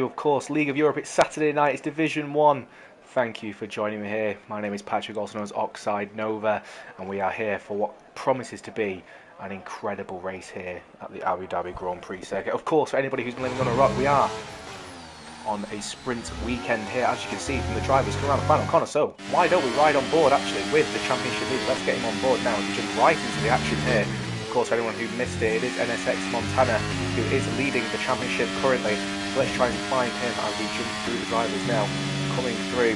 Of course, League of Europe. It's Saturday night. It's Division 1. Thank you for joining me here. My name is Patrick, also known as Oxide Nova, and we are here for what promises to be an incredible race here at the Abu Dhabi Grand Prix circuit. Of course, for anybody who's been living on a rock, we are on a sprint weekend here, as you can see from the drivers coming around the final corner. So why don't we ride on board actually with the championship leader? Let's get him on board now and jump right into the action here. Of course, for anyone who missed it, it is NSX Montana who is leading the championship currently. So let's try and find him as we jump through the drivers now. Coming through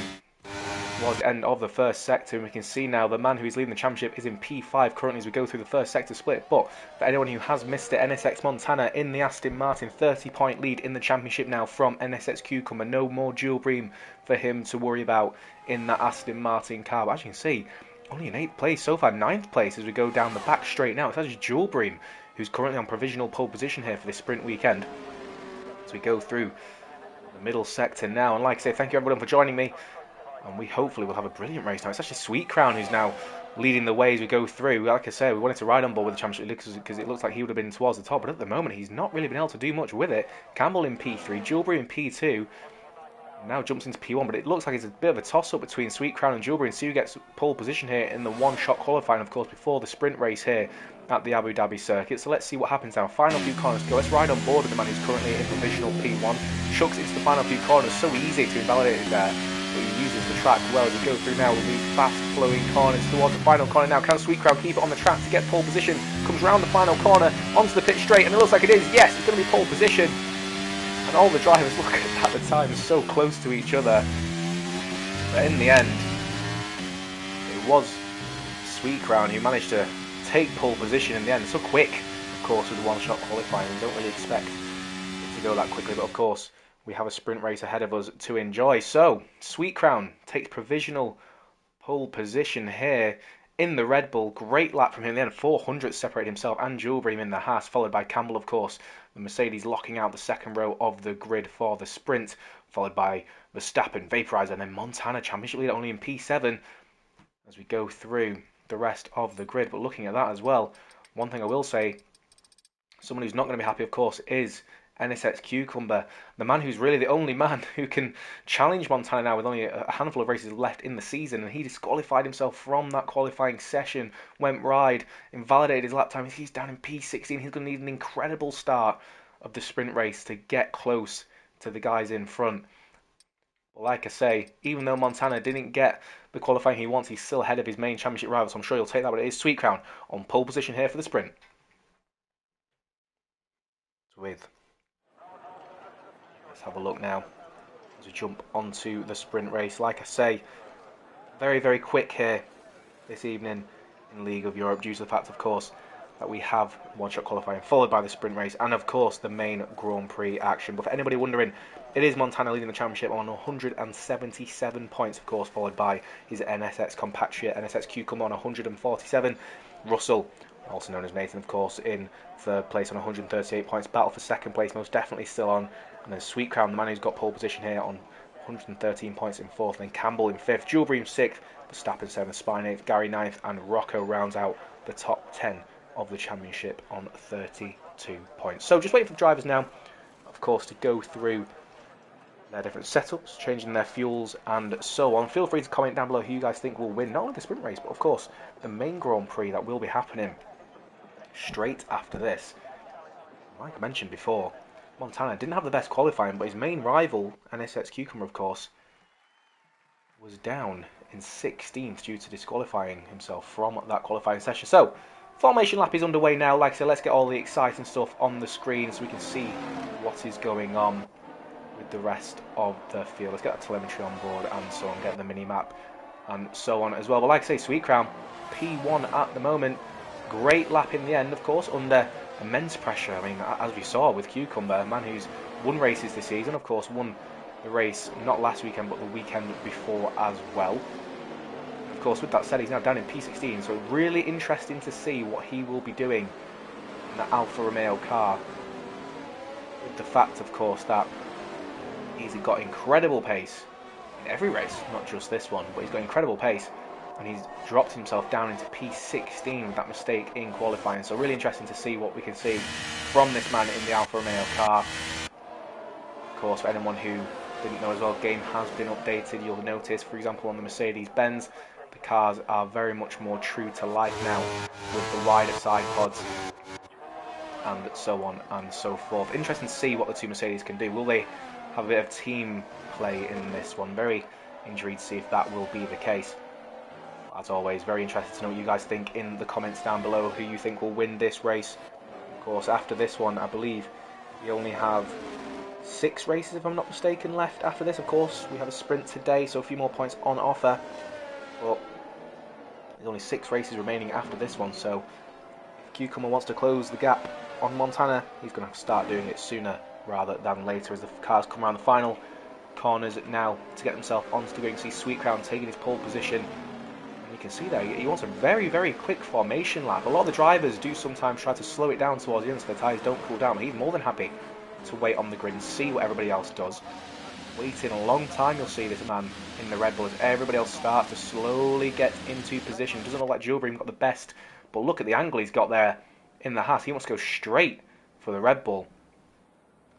towards the end of the first sector, and we can see now the man who is leading the championship is in P5 currently as we go through the first sector split. But for anyone who has missed it, NSX Montana in the Aston Martin, 30-point lead in the championship now from NSX Cucumber. No more dual bream for him to worry about in that Aston Martin car. But as you can see, only in 8th place so far, 9th place as we go down the back straight now. It's actually dual bream who's currently on provisional pole position here for this sprint weekend. As we go through the middle sector now, and like I say, thank you everyone for joining me. And we hopefully will have a brilliant race now. It's actually Sweet Crown who's now leading the way as we go through. Like I say, we wanted to ride on board with the championship because it looks like he would have been towards the top. But at the moment, he's not really been able to do much with it. Campbell in P3, Jewelbury in P2. Now jumps into P1. But it looks like it's a bit of a toss-up between Sweet Crown and Jewelbury. And see who gets pole position here in the one-shot qualifying, of course, before the sprint race here at the Abu Dhabi circuit. So let's see what happens now. Final few corners to go. Let's ride on board with the man who's currently in provisional P1. Chucks into the final few corners. So easy to invalidate it there. But he uses the track well as we go through now with these fast-flowing corners towards the final corner now. Can Sweet Crown keep it on the track to get pole position? Comes round the final corner onto the pit straight, and it looks like it is. Yes, it's going to be pole position. And all the drivers, look at the time, so close to each other. But in the end, it was Sweet Crown who managed to take pole position in the end. So quick, of course, with the one-shot qualifying. We don't really expect it to go that quickly, but of course, we have a sprint race ahead of us to enjoy. So, Sweet Crown takes provisional pole position here in the Red Bull. Great lap from him. Then 400 separated himself and Jewelbury in the Haas, followed by Campbell, of course. The Mercedes locking out the second row of the grid for the sprint, followed by Verstappen, Vaporizer, and then Montana, championship leader, only in P7 as we go through the rest of the grid. But looking at that as well, one thing I will say, someone who's not going to be happy, of course, is NSX Cucumber, the man who's really the only man who can challenge Montana now with only a handful of races left in the season, and he disqualified himself from that qualifying session, went wide, invalidated his lap time. He's down in P16. He's going to need an incredible start of the sprint race to get close to the guys in front. But like I say, even though Montana didn't get the qualifying he wants, he's still ahead of his main championship rival, so I'm sure he'll take that. But it is Sweet Crown on pole position here for the sprint. Let's have a look now as we jump onto the sprint race. Like I say, very, very quick here this evening in League of Europe due to the fact, of course, that we have one-shot qualifying followed by the sprint race and, of course, the main Grand Prix action. But for anybody wondering, it is Montana leading the championship on 177 points, of course, followed by his NSX compatriot, NSX Cucumber, on 147. Russell, also known as Nathan, of course, in third place on 138 points. Battle for second place, most definitely still on. And then Sweet Crown, the man who's got pole position here, on 113 points in fourth. And then Campbell in fifth, Jewelbury in sixth, Verstappen seventh, Spine eighth, Gary ninth, and Rocco rounds out the top 10 of the championship on 32 points. So just waiting for the drivers now, of course, to go through their different setups, changing their fuels and so on. Feel free to comment down below who you guys think will win, not only the sprint race, but of course the main Grand Prix that will be happening straight after this. Like I mentioned before, Montana didn't have the best qualifying, but his main rival, NSX Cucumber, of course, was down in 16th due to disqualifying himself from that qualifying session. So, formation lap is underway now. Like I said, let's get all the exciting stuff on the screen so we can see what is going on with the rest of the field. Let's get that telemetry on board and so on, get the mini-map and so on as well. But like I say, Sweet Crown, P1 at the moment. Great lap in the end, of course, under immense pressure. I mean, as we saw with Cucumber, a man who's won races this season, of course, won the race not last weekend, but the weekend before as well. Of course, with that said, he's now down in P16, so really interesting to see what he will be doing in the Alfa Romeo car. With the fact, of course, that he's got incredible pace in every race, not just this one, but he's got incredible pace. And he's dropped himself down into P16 with that mistake in qualifying. So really interesting to see what we can see from this man in the Alfa Romeo car. Of course, for anyone who didn't know as well, game has been updated. You'll notice, for example, on the Mercedes-Benz, the cars are very much more true to life now with the wider side pods and so on and so forth. Interesting to see what the two Mercedes can do. Will they have a bit of team play in this one? Very intrigued to see if that will be the case. As always, very interested to know what you guys think in the comments down below, who you think will win this race. Of course, after this one, I believe we only have 6 races, if I'm not mistaken, left after this. Of course, we have a sprint today, so a few more points on offer. But there's only 6 races remaining after this one, so if Cucumber wants to close the gap on Montana, he's going to have to start doing it sooner rather than later as the cars come around the final corners now to get themselves onto the grid. You can see Sweet Crown taking his pole position. And you can see there, he wants a very, very quick formation lap. A lot of the drivers do sometimes try to slow it down towards the end so the tyres don't cool down, but he's more than happy to wait on the grid and see what everybody else does. Waiting a long time, you'll see this man in the Red Bull as everybody else starts to slowly get into position. Doesn't look like Gilbert got the best, but look at the angle he's got there in the Haas. He wants to go straight for the Red Bull.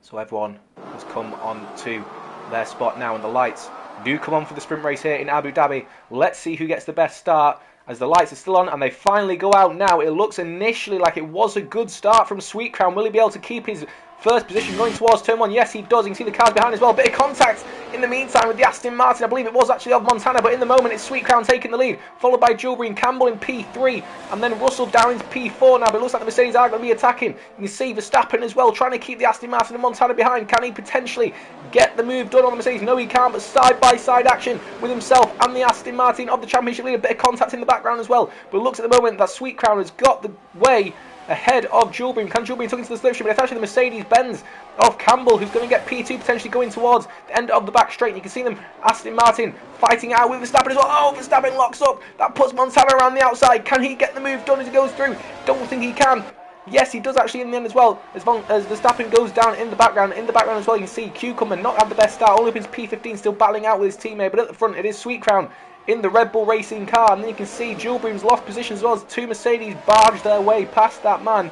So everyone has come on to their spot now, and the lights do come on for the sprint race here in Abu Dhabi. Let's see who gets the best start as the lights are still on and they finally go out now. It looks initially like it was a good start from Sweet Crown. Will he be able to keep his first position going towards turn 1? Yes, he does. You can see the cars behind as well. Bit of contact in the meantime with the Aston Martin. I believe it was actually of Montana, but in the moment it's Sweet Crown taking the lead, followed by Gilbert and Campbell in P3, and then Russell down into P4 now. But it looks like the Mercedes are going to be attacking. You can see Verstappen as well, trying to keep the Aston Martin and Montana behind. Can he potentially get the move done on the Mercedes? No, he can't, but side-by-side action with himself and the Aston Martin of the championship leader. A bit of contact in the background as well. But it looks at the moment that Sweet Crown has got the way ahead of Gilbert. Can Gilbert tuck into the slipstream? But it's actually the Mercedes-Benz of Campbell who's going to get P2, potentially going towards the end of the back straight. And you can see them, Aston Martin, fighting out with Verstappen as well. Oh, Verstappen locks up. That puts Montana around the outside. Can he get the move done as he goes through? Don't think he can. Yes, he does actually in the end as well. As Verstappen goes down in the background as well, you can see Cucumber not have the best start. Only up into P15, still battling out with his teammate. But at the front, it is Sweet Crown in the Red Bull Racing car. And then you can see Gilbert's lost position as well as 2 Mercedes barge their way past that man.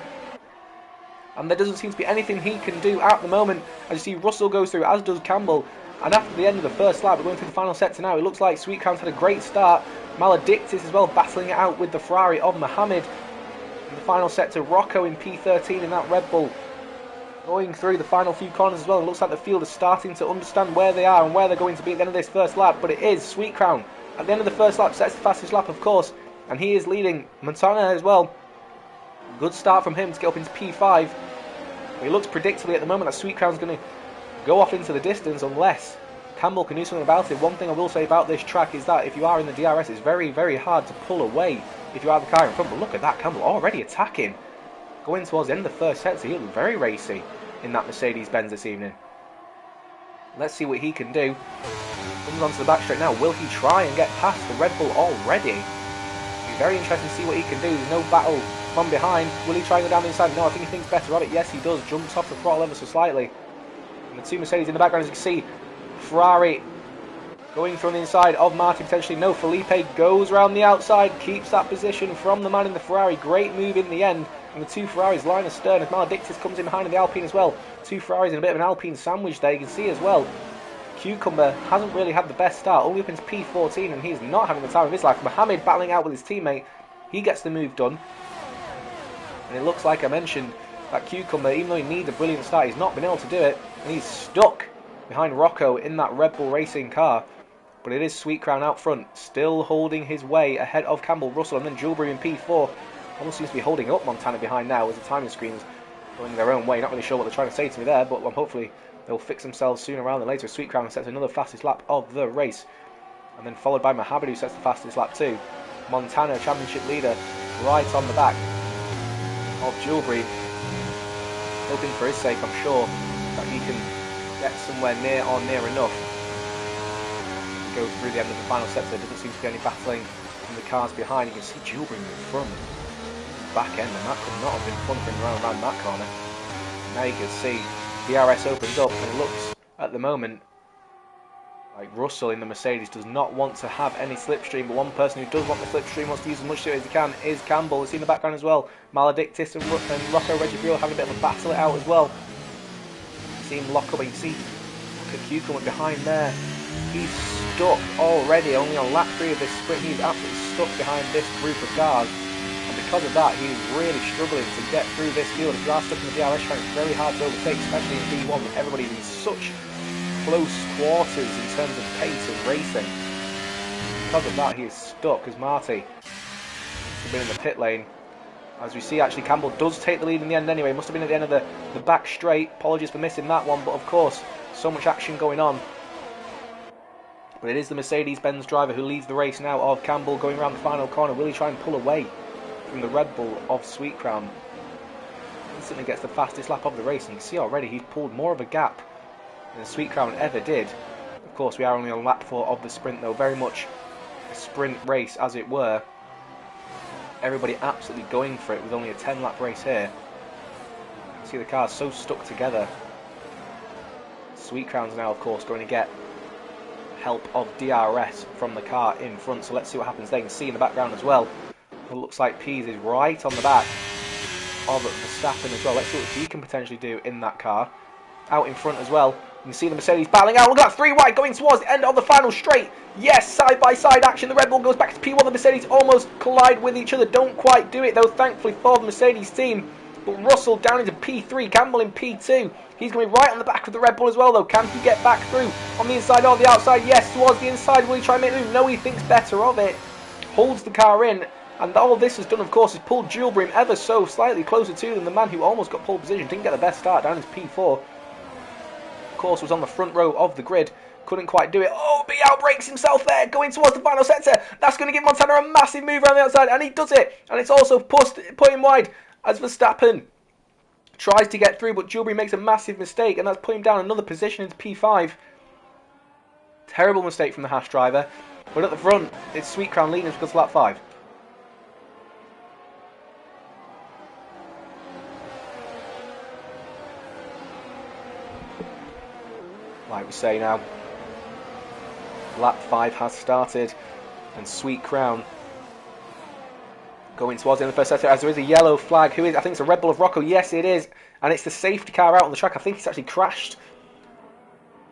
And there doesn't seem to be anything he can do at the moment. As you see, Russell goes through, as does Campbell. And after the end of the first lap, we're going through the final sector now. It looks like Sweet Crown's had a great start. Maledictus as well, battling it out with the Ferrari of Mohammed. In the final sector, Rocco in P13 in that Red Bull. Going through the final few corners as well. It looks like the field is starting to understand where they are and where they're going to be at the end of this first lap. But it is Sweet Crown at the end of the first lap, sets the fastest lap, of course. And he is leading Montana as well. Good start from him to get up into P5. But it looks predictably at the moment that Sweet Crown's going to go off into the distance unless Campbell can do something about it. One thing I will say about this track is that if you are in the DRS, it's very, very hard to pull away if you are the car in front. But look at that, Campbell already attacking. Going towards the end of the first sector, he looked very racy in that Mercedes-Benz this evening. Let's see what he can do. Comes onto the back straight now. Will he try and get past the Red Bull already? It'll be very interesting to see what he can do. There's no battle from behind. Will he try and go down the inside? No, I think he thinks better of it. Yes, he does. Jumps off the throttle ever so slightly. And the 2 Mercedes in the background, as you can see, Ferrari going from the inside of Martin potentially. No, Felipe goes around the outside, keeps that position from the man in the Ferrari. Great move in the end. And the 2 Ferraris line astern as Maledictus comes in behind in the Alpine as well. 2 Ferraris in a bit of an Alpine sandwich there. You can see as well, Cucumber hasn't really had the best start. Only up into P14 and he's not having the time of his life. Mohammed battling out with his teammate. He gets the move done. And it looks like I mentioned that Cucumber, even though he needs a brilliant start, he's not been able to do it. And he's stuck behind Rocco in that Red Bull Racing car. But it is Sweet Crown out front, still holding his way ahead of Campbell, Russell, and then Gilbert in P4. Almost seems to be holding up Montana behind now as the timing screens going their own way. Not really sure what they're trying to say to me there, but hopefully they'll fix themselves sooner rather than later. Sweet Crown sets another fastest lap of the race. And then followed by Mohammed, who sets the fastest lap too. Montana, championship leader, right on the back of Gilbert. Hoping for his sake, I'm sure, that he can get somewhere near or near enough to go through the end of the final sector. There doesn't seem to be any battling from the cars behind. You can see Gilbert in front, back end, and that could not have been fun for him around that corner. Now you can see DRS opens up, and it looks at the moment like Russell in the Mercedes does not want to have any slipstream, but one person who does want the slipstream, wants to use as much of it as he can, is Campbell. It's in the background as well. Maledictus and Rocco Reggio having a bit of a battle it out as well. You see him lock up, and you see at Cucumber behind there. He's stuck already, only on lap 3 of this sprint. He's absolutely stuck behind this group of cars. And because of that, he's really struggling to get through this field. If you are stuck in the DRS track, it's very hard to overtake, especially in B1 with everybody in such close quarters in terms of pace and racing. Because of that, he is stuck as Marty has been in the pit lane. As we see, actually, Campbell does take the lead in the end anyway. Must have been at the end of the back straight. Apologies for missing that one, but of course, so much action going on. But it is the Mercedes-Benz driver who leads the race now of Campbell going around the final corner. Will he try and pull away from the Red Bull of Sweet Crown? Instantly gets the fastest lap of the race, and you can see already he's pulled more of a gap than Sweet Crown ever did. Of course, we are only on lap 4 of the sprint, though. Very much a sprint race, as it were. Everybody absolutely going for it with only a 10-lap race here. You see the cars so stuck together. Sweet Crown's now, of course, going to get help of DRS from the car in front. So let's see what happens there. You can see in the background as well. It looks like Pease is right on the back of Verstappen as well. Let's see what he can potentially do in that car. Out in front as well. You can see the Mercedes battling out. Look at that, 3 wide going towards the end of the final straight. Yes, side-by-side action. The Red Bull goes back to P1. The Mercedes almost collide with each other. Don't quite do it, though, thankfully, for the Mercedes team. But Russell down into P3. Campbell in P2. He's going to be right on the back of the Red Bull as well, though. Can he get back through on the inside or the outside? Yes, towards the inside. Will he try and make the move? No, he thinks better of it. Holds the car in. And all this has done, of course, is pulled Jules Bream ever so slightly closer to them. The man who almost got pole position didn't get the best start down into P4. Of course, was on the front row of the grid. Couldn't quite do it. Oh, but he outbrakes himself there, going towards the final sector. That's going to give Montana a massive move around the outside, and he does it. And it's also put him wide as Verstappen tries to get through, but Jules makes a massive mistake, and that's put him down another position into P5. Terrible mistake from the Haas driver. But at the front, it's Sweet Crown leading because of lap 5. Like we say now, lap 5 has started, and Sweet Crown going towards the end of the first sector as there is a yellow flag. Who is? I think it's a Red Bull of Rocco. Yes, it is. And it's the safety car out on the track. I think he's actually crashed.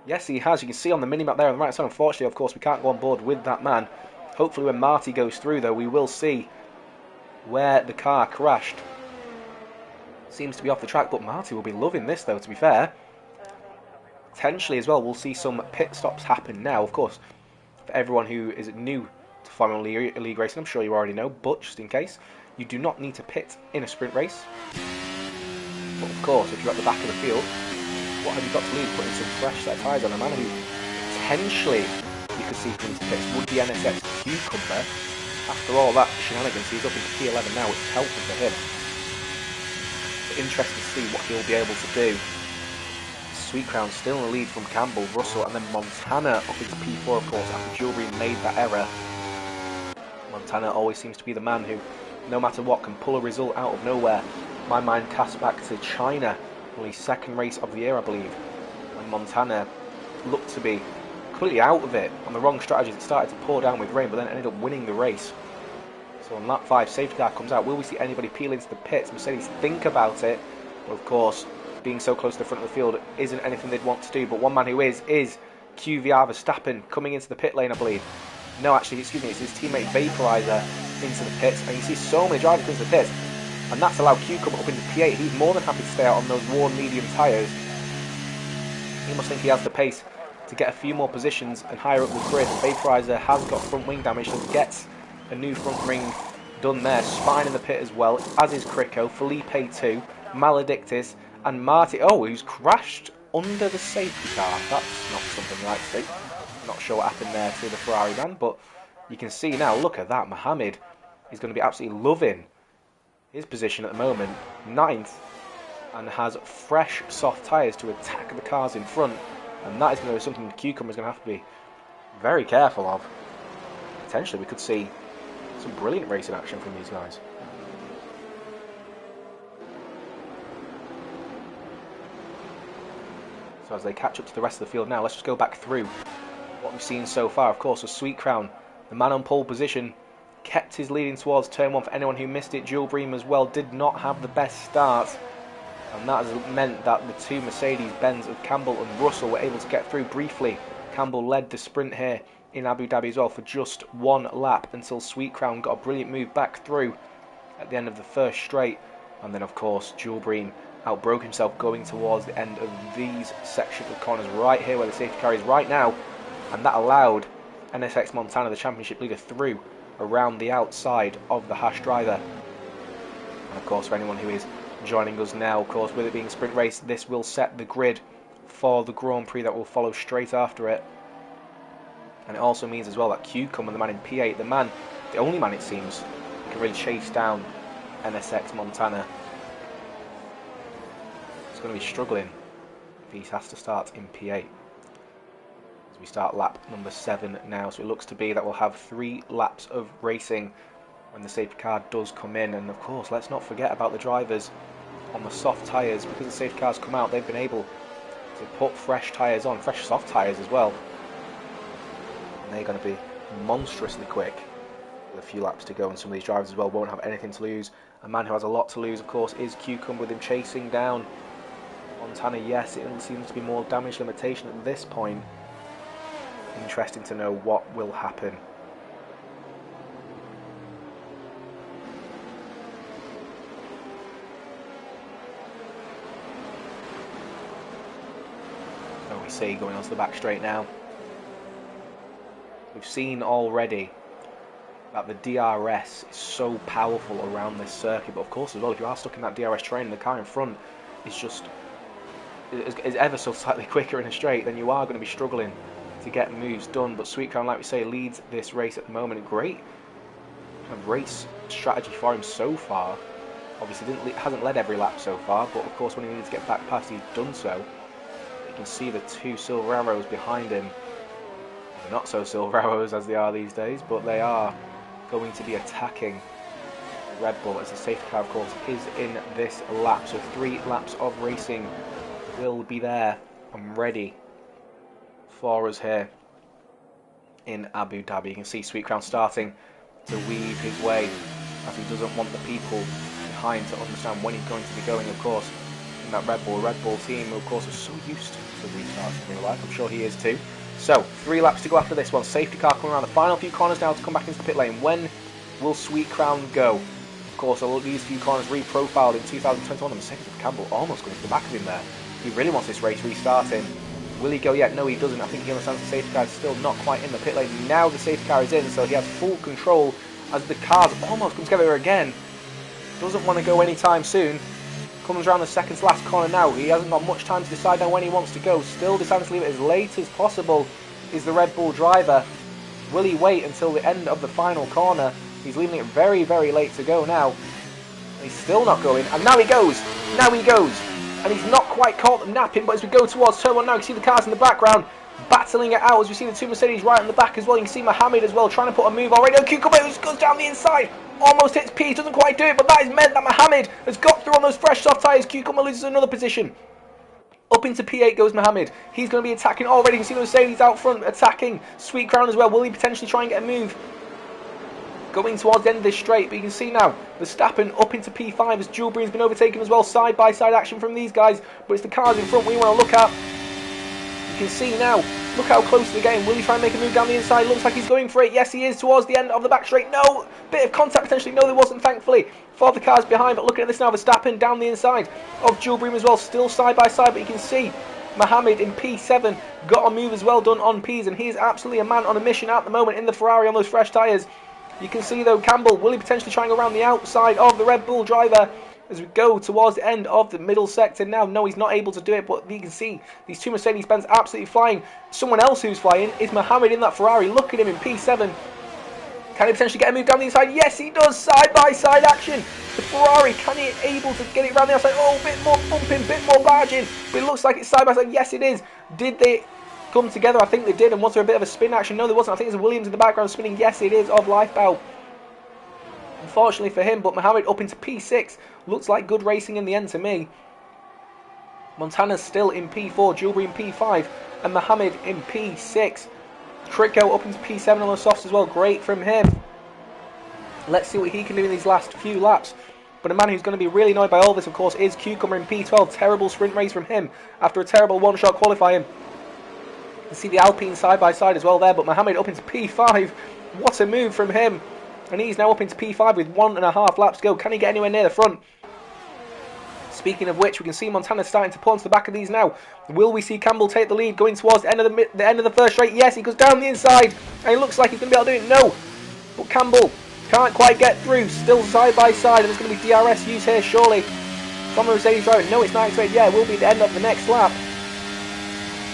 Yes, he has. You can see on the minimap there on the right side. Unfortunately, of course, we can't go on board with that man. Hopefully when Marty goes through, though, we will see where the car crashed. Seems to be off the track, but Marty will be loving this, though, to be fair. Potentially as well, we'll see some pit stops happen now. Of course, for everyone who is new to Formula League racing, I'm sure you already know, but just in case, you do not need to pit in a sprint race. But of course, if you're at the back of the field, what have you got to lose? Putting some fresh set of tyres on. A man who potentially you could see coming to pits would be NSX Cucumber. After all that shenanigans, he's up into P11 now, which is helpful for him. But interesting to see what he'll be able to do. Sweet Crown still in the lead from Campbell, Russell, and then Montana up into P4, of course, after Jewelry made that error. Montana always seems to be the man who, no matter what, can pull a result out of nowhere. My mind casts back to China, only second race of the year, I believe, when Montana looked to be completely out of it on the wrong strategies. It started to pour down with rain, but then ended up winning the race. So on lap 5, safety car comes out. Will we see anybody peel into the pits? Mercedes think about it, but of course, being so close to the front of the field isn't anything they'd want to do. But one man who is QVR Verstappen coming into the pit lane, I believe. No, actually, excuse me, it's his teammate Vaporizer into the pits. And you see so many drivers into the pits. And that's allowed Q come up into P8. He's more than happy to stay out on those worn medium tyres. He must think he has the pace to get a few more positions and higher up the grid. Vaporizer has got front wing damage, so gets a new front ring done there. Spine in the pit as well, as is Crico, Felipe 2, Maledictus, and Marty, who's crashed under the safety car. That's not something you like to see. Not sure what happened there to the Ferrari man, but you can see now, look at that. Mohammed is going to be absolutely loving his position at the moment. 9th, and has fresh soft tyres to attack the cars in front. And that is going to be something the Cucumber is going to have to be very careful of. Potentially we could see some brilliant racing action from these guys. So as they catch up to the rest of the field now, let's just go back through what we've seen so far. Of course, with Sweet Crown, the man on pole position, kept his leading towards turn 1. For anyone who missed it, Jules Bream as well did not have the best start. And that has meant that the two Mercedes-Benz of Campbell and Russell were able to get through briefly. Campbell led the sprint here in Abu Dhabi as well for just one lap until Sweet Crown got a brilliant move back through at the end of the first straight. And then, of course, Jules Breen outbroke himself going towards the end of these sections of corners right here where the safety car is right now. And that allowed NSX Montana, the championship leader, through around the outside of the Haas driver. And, of course, for anyone who is joining us now, of course, with it being a sprint race, this will set the grid for the Grand Prix that will follow straight after it. And it also means as well that Cucumber, the man in P8, the only man it seems, can really chase down NSX Montana. It's going to be struggling if he has to start in P8. As we start lap number 7 now, so it looks to be that we'll have 3 laps of racing when the safety car does come in. And of course, let's not forget about the drivers on the soft tyres. Because the safety cars come out, they've been able to put fresh tyres on, fresh soft tyres as well. And they're going to be monstrously quick with a few laps to go, and some of these drivers as well won't have anything to lose. A man who has a lot to lose, of course, is Cucumber, with him chasing down Montana. Yes, it seems to be more damage limitation at this point. Interesting to know what will happen. So we see going onto the back straight now. We've seen already that the DRS is so powerful around this circuit, but of course as well, if you are stuck in that DRS train, the car in front is just is ever so slightly quicker in a straight, then you are going to be struggling to get moves done. But Sweet Crown, like we say, leads this race at the moment. Great kind of race strategy for him so far. Obviously hasn't led every lap so far, but of course when he needs to get back past, he's done so. You can see the 2 silver arrows behind him. They're not so silver arrows as they are these days, but they are going to be attacking Red Bull, as the safety car, of course, is in this lap. So 3 laps of racing will be there and ready for us here in Abu Dhabi. You can see Sweet Crown starting to weave his way, as he doesn't want the people behind to understand when he's going to be going, of course, in that Red Bull team, of course, are so used to restarts in real life. I'm sure he is too. So 3 laps to go after this one. Safety car coming around the final few corners now to come back into the pit lane. When will Sweet Crown go? Of course, all these few corners reprofiled in 2021. The Mercedes of Campbell almost going to the back of him there. He really wants this race restarting. Will he go yet? No, he doesn't. I think he understands the safety car is still not quite in the pit lane. Now the safety car is in, so he has full control as the cars almost come together again. Doesn't want to go anytime soon. Comes around the second to last corner now. He hasn't got much time to decide on when he wants to go. Still deciding to leave it as late as possible is the Red Bull driver. Will he wait until the end of the final corner? He's leaving it very, very late to go now. He's still not going, and now he goes. Now he goes. And he's not quite caught them napping, but as we go towards turn 1 now, you can see the cars in the background battling it out, as we see the 2 Mercedes right in the back as well. You can see Mohammed as well trying to put a move already. Oh, Cucumber goes down the inside. Almost hits P, doesn't quite do it, but that has meant that Mohammed has got through on those fresh soft tyres. Cucumber loses another position. Up into P8 goes Mohammed. He's going to be attacking already. You can see the Mercedes out front attacking Sweet Crown as well. Will he potentially try and get a move going towards the end of this straight? But you can see now Verstappen up into P5 as Jules Breen's been overtaken as well. Side-by-side action from these guys, but it's the cars in front we want to look at. You can see now, look how close they're getting. Will he try and make a move down the inside? Looks like he's going for it. Yes, he is, towards the end of the back straight. No, bit of contact potentially. No, there wasn't, thankfully, for the cars behind. But looking at this now, Verstappen down the inside of Jules Breen as well, still side by side. But you can see Mohammed in P7 got a move as well done on Ps, and he's absolutely a man on a mission at the moment in the Ferrari on those fresh tyres. You can see though, Campbell, will he potentially try and go around the outside of the Red Bull driver as we go towards the end of the middle sector now? No, he's not able to do it, but you can see these 2 Mercedes-Benz absolutely flying. Someone else who's flying is Mohammed in that Ferrari. Look at him in P7. Can he potentially get a move down the inside? Yes, he does. Side-by-side action. The Ferrari, can he able to get it around the outside? Oh, a bit more bumping, bit more barging. But it looks like it's side-by-side. Yes, it is. Did they come together? I think they did. And was there a bit of a spin action? No, there wasn't. I think it's Williams in the background spinning. Yes, it is, of Lifeboat. Unfortunately for him, but Mohammed up into P6. Looks like good racing in the end to me. Montana's still in P4, Jules Breen P5, and Mohammed in P6. Tricko up into P7 on the softs as well. Great from him. Let's see what he can do in these last few laps But a man who's going to be really annoyed by all this, of course, is Cucumber in P12. Terrible sprint race from him after a terrible one-shot qualifying. You can see the Alpine side by side as well there, but Mohammed up into P5. What a move from him. And he's now up into P5 with 1.5 laps to go. Can he get anywhere near the front? Speaking of which, we can see Montana starting to pull onto the back of these now. Will we see Campbell take the lead going towards the end of the first straight? Yes, he goes down the inside, and it looks like he's going to be able to do it. No, but Campbell can't quite get through. Still side by side, and there's going to be DRS use here, surely. From the Mercedes driver. No, it's not activated. Yeah, it will be the end of the next lap.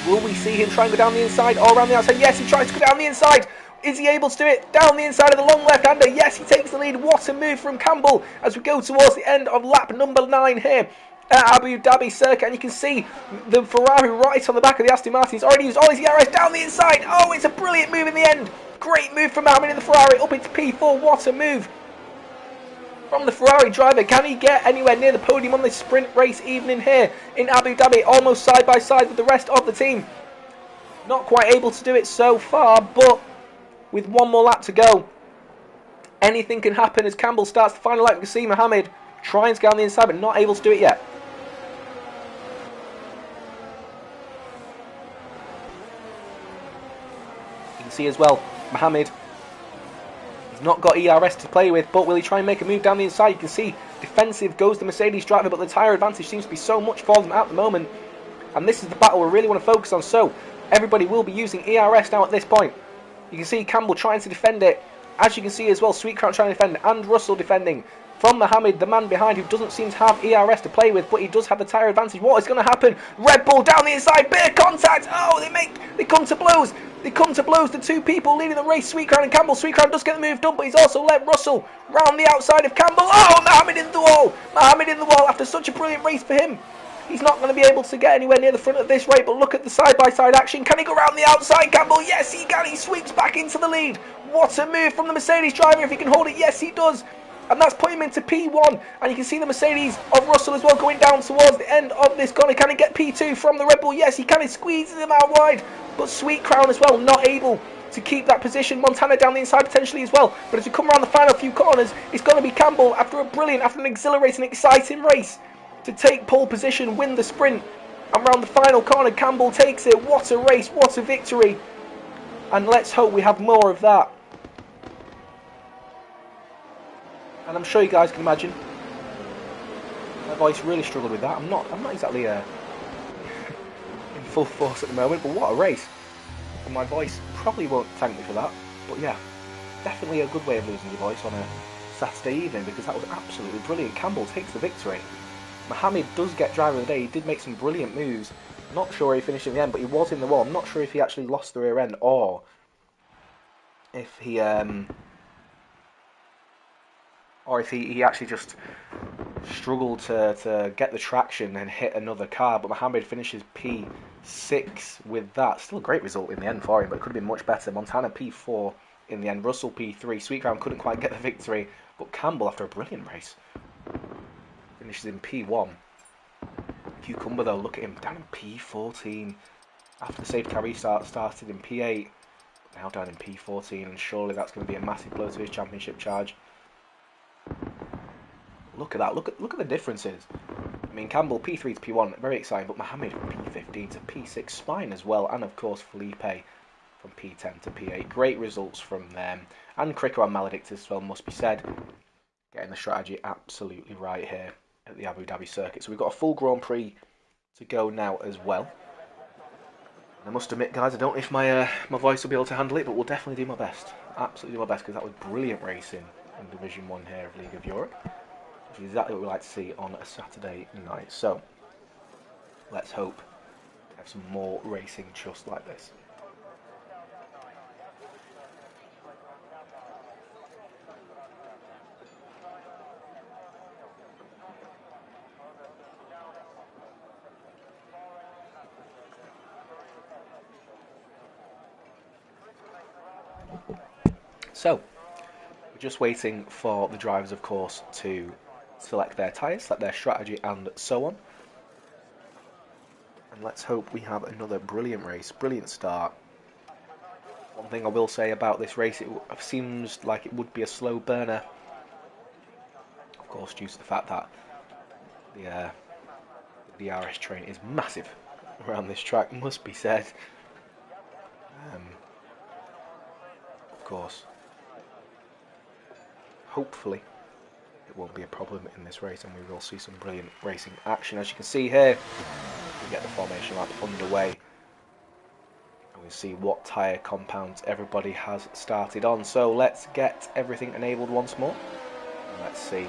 Will we see him try and go down the inside or around the outside? Yes, he tries to go down the inside. Is he able to do it? Down the inside of the long left-hander. Yes, he takes the lead. What a move from Campbell as we go towards the end of lap number 9 here at Abu Dhabi circuit. And you can see the Ferrari right on the back of the Aston Martin. He's already used all his ERS down the inside. Oh, it's a brilliant move in the end. Great move from Mohammed in the Ferrari up into P4. What a move from the Ferrari driver. Can he get anywhere near the podium on this sprint race evening here in Abu Dhabi? Almost side by side with the rest of the team. Not quite able to do it so far, but with one more lap to go, anything can happen as Campbell starts the final lap. You can see Mohammed trying to get on the inside, but not able to do it yet. You can see as well, Mohammed has not got ERS to play with, but will he try and make a move down the inside? You can see defensive goes the Mercedes driver, but the tyre advantage seems to be so much for them at the moment. And this is the battle we really want to focus on, so everybody will be using ERS now at this point. You can see Campbell trying to defend it. As you can see as well, Sweet Crown trying to defend, and Russell defending from Mohammed, the man behind who doesn't seem to have ERS to play with, but he does have the tyre advantage. What is going to happen? Red Bull down the inside, bit of contact. Oh, they come to blows. They come to blows. The two people leading the race, Sweet Crown and Campbell. Sweet Crown does get the move done, but he's also let Russell round the outside of Campbell. Oh, Mohammed in the wall. Mohammed in the wall after such a brilliant race for him. He's not going to be able to get anywhere near the front of this race, but look at the side-by-side action. Can he go around the outside, Campbell? Yes, he can. He sweeps back into the lead. What a move from the Mercedes driver. If he can hold it, yes, he does. And that's put him into P1. And you can see the Mercedes of Russell as well going down towards the end of this corner. Can he get P2 from the Red Bull? Yes, he can. He squeezes him out wide. But Sweet Crown as well, not able to keep that position. Montana down the inside potentially as well. But as we come around the final few corners, it's going to be Campbell after an exhilarating, exciting race to take pole position, win the sprint, and round the final corner, Campbell takes it. What a race, what a victory. And let's hope we have more of that. And I'm sure you guys can imagine, my voice really struggled with that. I'm not exactly in full force at the moment, but what a race. And my voice probably won't thank me for that, but yeah, definitely a good way of losing your voice on a Saturday evening, because that was absolutely brilliant. Campbell takes the victory. Mohammed does get driver of the day. He did make some brilliant moves. Not sure where he finished in the end, but he was in the wall. I'm not sure if he actually lost the rear end or if he actually just struggled to get the traction and hit another car. But Mohammed finishes P6 with that. Still a great result in the end for him, but it could have been much better. Montana P4 in the end. Russell P3. Sweet Crown couldn't quite get the victory, but Campbell, after a brilliant race, finishes in P1. Cucumber though, look at him, down in P14. After the safety car restart, started in P8, now down in P14, and surely that's going to be a massive blow to his championship charge. Look at that, look at the differences. I mean, Campbell P3 to P1, very exciting, but Mohammed P15 to P6, Spine as well, and of course Felipe from P10 to P8. Great results from them, and Crico and Maledictus as well, must be said. Getting the strategy absolutely right here at the Abu Dhabi circuit. So we've got a full Grand Prix to go now as well. And I must admit, guys, I don't know if my voice will be able to handle it, but we'll definitely do my best. Absolutely do my best, because that was brilliant racing in Division 1 here of League of Europe, which is exactly what we like to see on a Saturday night. So let's hope to have some more racing just like this. So, we're just waiting for the drivers, of course, to select their tyres, select their strategy, and so on. And let's hope we have another brilliant race, brilliant start. One thing I will say about this race, it seems like it would be a slow burner. Of course, due to the fact that the DRS train is massive around this track, must be said. Of course, hopefully it won't be a problem in this race, and we will see some brilliant racing action. As you can see here, we get the formation lap underway, and we see what tyre compounds everybody has started on. So let's get everything enabled once more, and let's see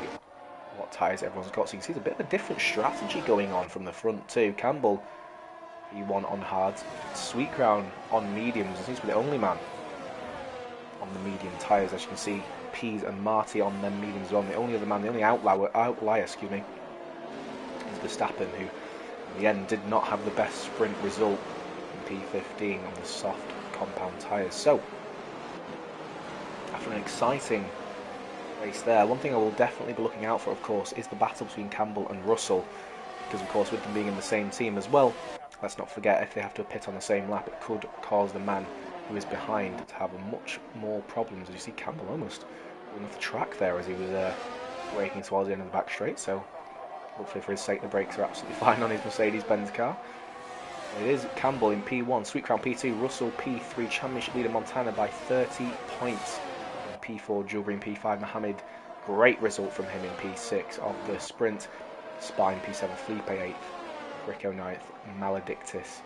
what tyres everyone's got. So you can see there's a bit of a different strategy going on from the front too. Campbell, P1 on hards, Sweetground on mediums. He seems to be the only man on the medium tyres. As you can see, Pease and Marty on them mediums as well. The only other man, the only outlier, excuse me, is Verstappen, who in the end did not have the best sprint result in P15 on the soft compound tyres. So, after an exciting race there, one thing I will definitely be looking out for, of course, is the battle between Campbell and Russell, because of course with them being in the same team as well, let's not forget, if they have to pit on the same lap, it could cause the man who is behind to have much more problems. As you see, Campbell almost going off the track there as he was braking towards the end of the back straight, so hopefully for his sake the brakes are absolutely fine on his Mercedes-Benz car. It is Campbell in P1, Sweetground P2, Russell P3, championship leader Montana by 30 points. In P4, Jewelry in P5, Mohammed, great result from him in P6 of the sprint. Spine P7, Felipe 8th, Rico 9th, Maledictus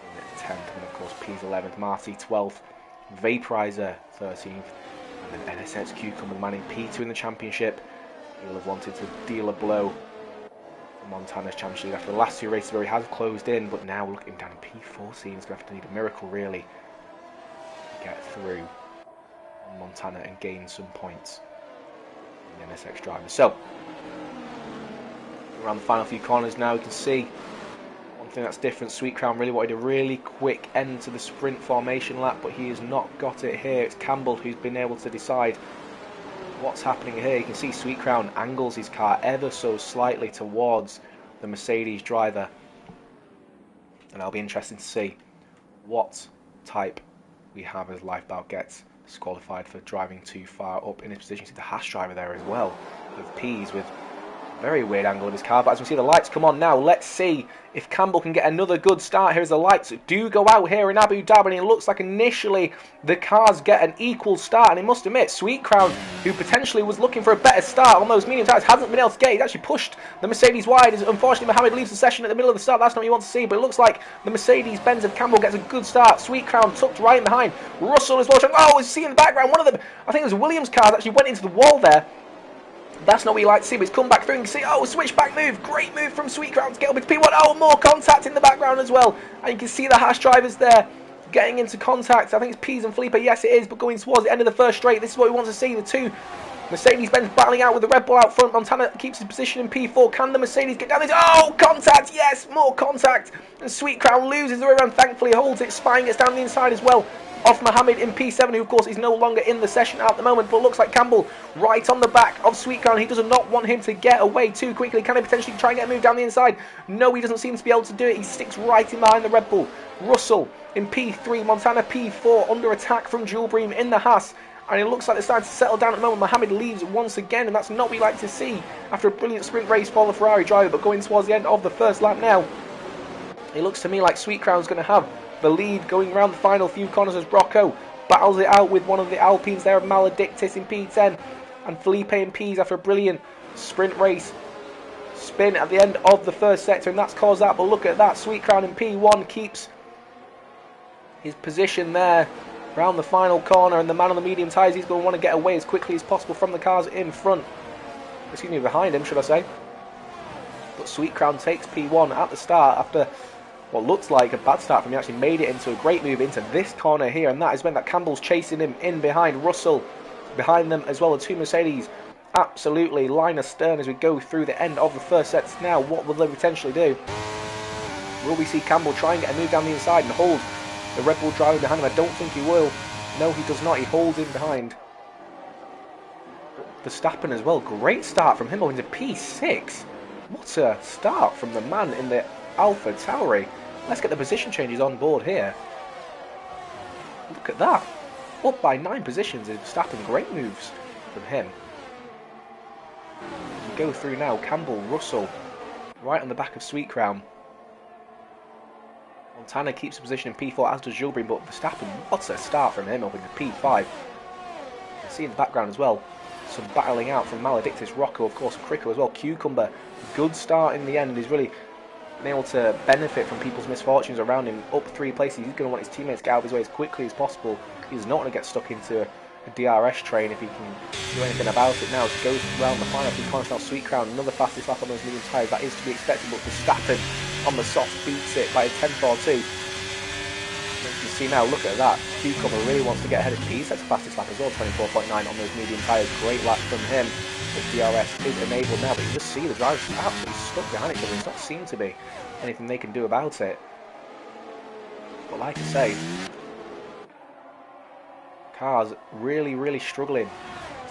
in 10th, and of course P's 11th, Marty 12th, Vaporizer 13th, and then NSX Cucumber, the man in P2 in the championship. He'll have wanted to deal a blow for Montana's championship after the last two races where he has closed in, but now looking down in P14, he's going to have to need a miracle really to get through Montana and gain some points in the NSX driver. So around the final few corners now, we can see one thing that's different. Sweetcrown really wanted a really quick end to the sprint formation lap, but he has not got it here. It's Campbell who's been able to decide what's happening here. You can see Sweetcrown angles his car ever so slightly towards the Mercedes driver, and it'll be interesting to see what type we have as Lifebout gets disqualified for driving too far up in his position. You see the Haas driver there as well, with Pease with very weird angle of his car, but as we see the lights come on now, let's see if Campbell can get another good start here as the lights do go out here in Abu Dhabi, and it looks like initially the cars get an equal start, and I must admit, Sweetcrown, who potentially was looking for a better start on those medium tyres, hasn't been able to get it. He's actually pushed the Mercedes wide, as unfortunately Mohammed leaves the session at the middle of the start. That's not what you want to see, but it looks like the Mercedes-Benz of Campbell gets a good start. Sweetcrown tucked right in behind. Russell as well. Oh, see in the background, one of them, I think it was Williams' car, actually went into the wall there. That's not what you like to see, but he's come back through and you can see, oh, switchback move, great move from Sweetcrown to get up into P1. Oh, more contact in the background as well. And you can see the Haas drivers there getting into contact. I think it's Pease and Felipe, yes it is, but going towards the end of the first straight, this is what we want to see, the two Mercedes-Benz battling out with the Red Bull out front. Montana keeps his position in P4. Can the Mercedes get down this? Oh, contact, yes, more contact. And Sweetcrown loses the way around, thankfully holds it. Spine gets down the inside as well off Mohammed in P7, who of course is no longer in the session at the moment, but looks like Campbell right on the back of Sweetcrown. He does not want him to get away too quickly. Can he potentially try and get a move down the inside? No, he doesn't seem to be able to do it. He sticks right in behind the Red Bull. Russell in P3, Montana P4, under attack from Jewel Bream in the Haas, and it looks like they're starting to settle down at the moment. Mohammed leaves once again, and that's not what we like to see after a brilliant sprint race for the Ferrari driver, but going towards the end of the first lap now, it looks to me like Sweetcrown's going to have the lead going around the final few corners as Rocco battles it out with one of the Alpines there of Maledictus in P10, and Felipe and Pease after a brilliant sprint race spin at the end of the first sector, and that's caused that. But look at that, Sweetcrown in P1 keeps his position there around the final corner, and the man on the medium tyres, he's going to want to get away as quickly as possible from the cars in front, excuse me, behind him should I say. But Sweetcrown takes P1 at the start after what looks like a bad start from him. He actually made it into a great move into this corner here, and that has meant that Campbell's chasing him in behind. Russell behind them as well, the two Mercedes absolutely line astern as we go through the end of the first set. Now what will they potentially do? Will we see Campbell try and get a move down the inside and hold the Red Bull driver behind him? I don't think he will. No, he does not. He holds him behind. Verstappen as well, great start from him into P6. What a start from the man in the Alpha Tauri. Let's get the position changes on board here. Look at that. Up by 9 positions is Verstappen. Great moves from him. go through now. Campbell, Russell, right on the back of Sweet Crown. Montana keeps the position in P4, as does Gilbert, but Verstappen, what a start from him up into P5. You can see in the background as well, some battling out from Maledictus, Rocco, of course, and Crico as well. Cucumber, good start in the end. He's really been able to benefit from people's misfortunes around him. Up 3 places, he's going to want his teammates to get out of his way as quickly as possible. He's not going to get stuck into a DRS train if he can do anything about it now. As he goes round the final, he can't now Sweet Crown, another fastest lap on those medium tyres. That is to be expected, but Verstappen on the soft beats it by a 10.42. You see now, look at that. Cucumber really wants to get ahead of P. That's the fastest lap as well, 24.9 on those medium tyres. Great lap from him. The DRS is enabled now, but you just see the drivers absolutely stuck behind each other. There's not seem to be anything they can do about it. But like I say, cars really struggling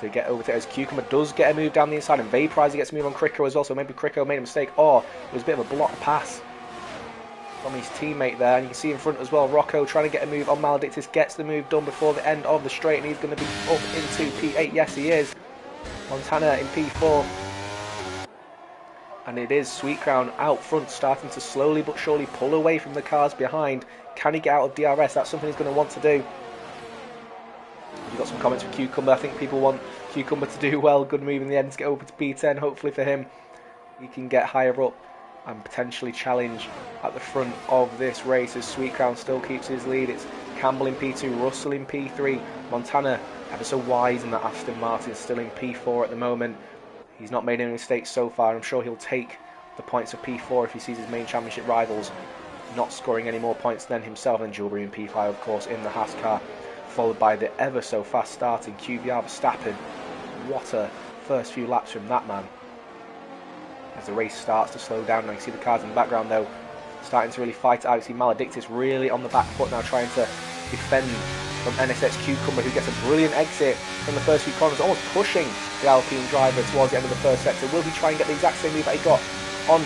to get over to it, as Cucumber does get a move down the inside, and Vaporizer gets a move on Crico as well, so maybe Crico made a mistake, or it was a bit of a block pass from his teammate there. And you can see in front as well, Rocco trying to get a move on Maledictus, gets the move done before the end of the straight, and he's going to be up into P8. Yes, he is. Montana in P4. And it is Sweet Crown out front, starting to slowly but surely pull away from the cars behind. Can he get out of DRS? That's something he's going to want to do. You've got some comments for Cucumber. I think people want Cucumber to do well. Good move in the end to get over to P10. Hopefully for him, he can get higher up and potentially challenge at the front of this race, as Sweet Crown still keeps his lead. It's Campbell in P2, Russell in P3, Montana ever so wise in that Aston Martin, still in P4 at the moment. He's not made any mistakes so far. I'm sure he'll take the points of P4 if he sees his main championship rivals not scoring any more points than himself. And Gilbert in P5, of course, in the Haas car, followed by the ever so fast starting QBR Verstappen. What a first few laps from that man. As the race starts to slow down, now you see the cars in the background though starting to really fight it out. You see Maledictus really on the back foot now, trying to defend from NSX Cucumber, who gets a brilliant exit from the first few corners, almost pushing the Alpine driver towards the end of the first sector. Will he try and get the exact same move that he got on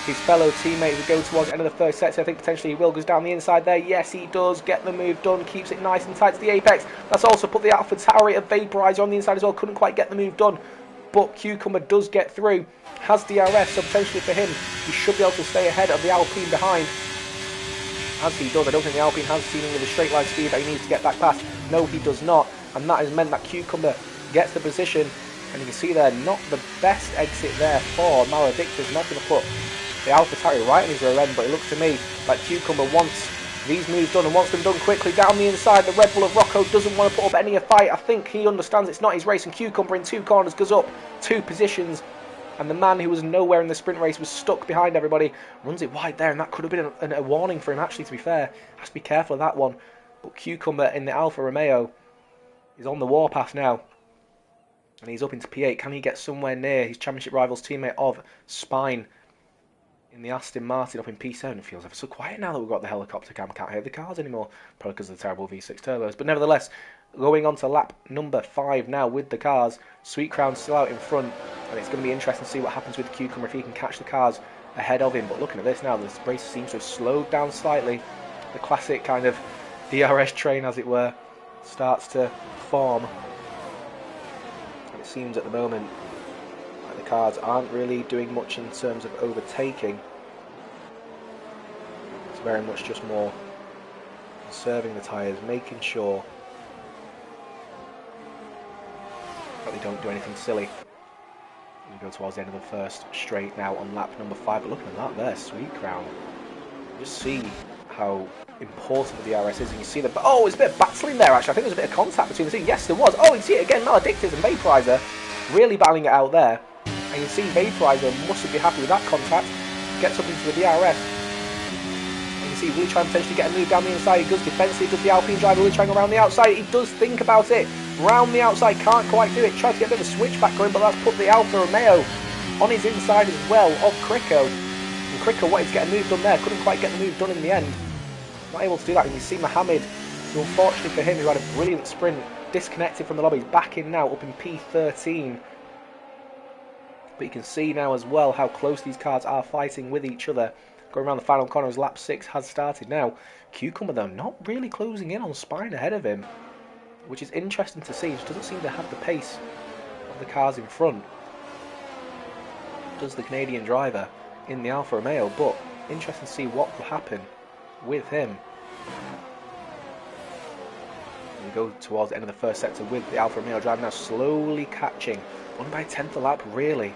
his fellow teammate as we go towards the end of the first sector? I think potentially he will. Goes down the inside there. Yes, he does get the move done. Keeps it nice and tight to the apex. That's also put the Alpha Tauri of Vaporizer on the inside as well. Couldn't quite get the move done, but Cucumber does get through. Has DRS, so potentially for him, he should be able to stay ahead of the Alpine behind. As he does, I don't think the Alpine has seemingly the straight line speed that he needs to get back past. No, he does not, and that has meant that Cucumber gets the position. And you can see there, not the best exit there for Maledictus. Not going to put the Alpha Tauri right in his rear end, but it looks to me like Cucumber wants these moves done and wants them done quickly. Down the inside, the Red Bull of Rocco doesn't want to put up any fight. I think he understands it's not his race, and Cucumber in 2 corners goes up 2 positions. And the man who was nowhere in the sprint race was stuck behind everybody. Runs it wide there, and that could have been a warning for him, actually, to be fair. Has to be careful of that one. But Cucumber in the Alfa Romeo is on the warpath now. And he's up into P8. Can he get somewhere near his championship rival's teammate of Spine in the Aston Martin up in P7? It feels ever so quiet now that we've got the helicopter cam. Can't hear the cars anymore, probably because of the terrible V6 turbos. But nevertheless, going on to lap number 5 now with the cars. Sweet Crown still out in front, and it's going to be interesting to see what happens with Cucumber if he can catch the cars ahead of him. But looking at this now, this race seems to have slowed down slightly. The classic kind of DRS train, as it were, starts to form. And it seems at the moment like the cars aren't really doing much in terms of overtaking. It's very much just more conserving the tyres, making sure that they don't do anything silly. We go towards the end of the first straight now on lap number 5. But looking at that there, Sweet Crown, just see how important the DRS is. And you see the oh, there's a bit of battling there actually. I think there's a bit of contact between the two. Yes, there was. Oh, you see it again. Maledictus and Vaporizer really battling it out there. And you see Vaporizer mustn't be happy with that contact. Gets up into the DRS. And you see really trying to potentially get a move down the inside. He goes defensively, does the Alpine driver really trying around the outside. He does think about it. Round the outside, can't quite do it. Tries to get a bit of a switchback going, but that's put the Alfa Romeo on his inside as well of Crico. And Crico wanted to get a move done there, couldn't quite get the move done in the end. Not able to do that. And you see Mohammed, who unfortunately for him, who had a brilliant sprint, disconnected from the lobby. He's back in now, up in P13. But you can see now as well how close these cars are fighting with each other. Going around the final corner as lap 6 has started now. Cucumber, though, not really closing in on Spine ahead of him, which is interesting to see. He just doesn't seem to have the pace of the cars in front. does the Canadian driver in the Alfa Romeo, but interesting to see what will happen with him. We go towards the end of the first sector with the Alfa Romeo driver now slowly catching, only by a tenth of a lap really.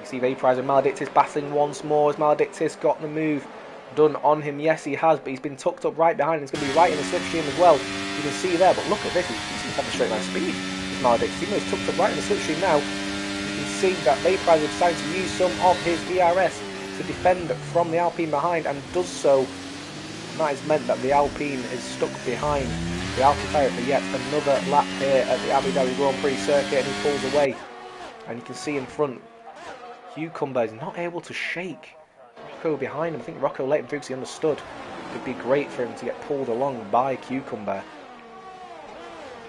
You see Vaporizer and Maledictus battling once more. Has Maledictus got the move done on him? Yes, he has, but he's been tucked up right behind. He's going to be right in the slipstream as well. You can see there, but look at this. He seems to have a straight line speed. Maledictus, even though he's tucked up right in the slipstream now, you can see that Vaporizer decided to use some of his DRS to defend from the Alpine behind, and does so. And that has meant that the Alpine is stuck behind the Alfa tyre for yet another lap here at the Abu Dhabi Grand Prix circuit, and he pulls away. And you can see in front, Cucumber is not able to shake Rocco behind him. I think Rocco let him through because he understood it would be great for him to get pulled along by Cucumber.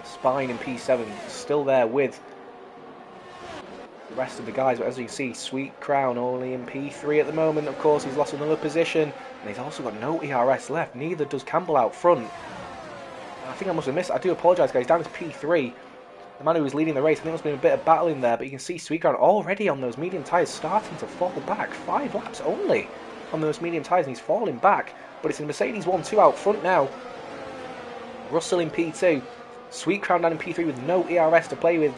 Spine in P7 still there with the rest of the guys, but as you can see, Sweet Crown only in P3 at the moment. Of course, he's lost another position, and he's also got no ERS left. Neither does Campbell out front. I think I must have missed. I do apologise, guys. Down to P3. The man who was leading the race, I think there must have been a bit of battling there, but you can see Sweet Crown already on those medium tyres starting to fall back. 5 laps only on those medium tyres, and he's falling back. But it's a Mercedes 1-2 out front now. Russell in P2. Sweet Crown down in P3 with no ERS to play with.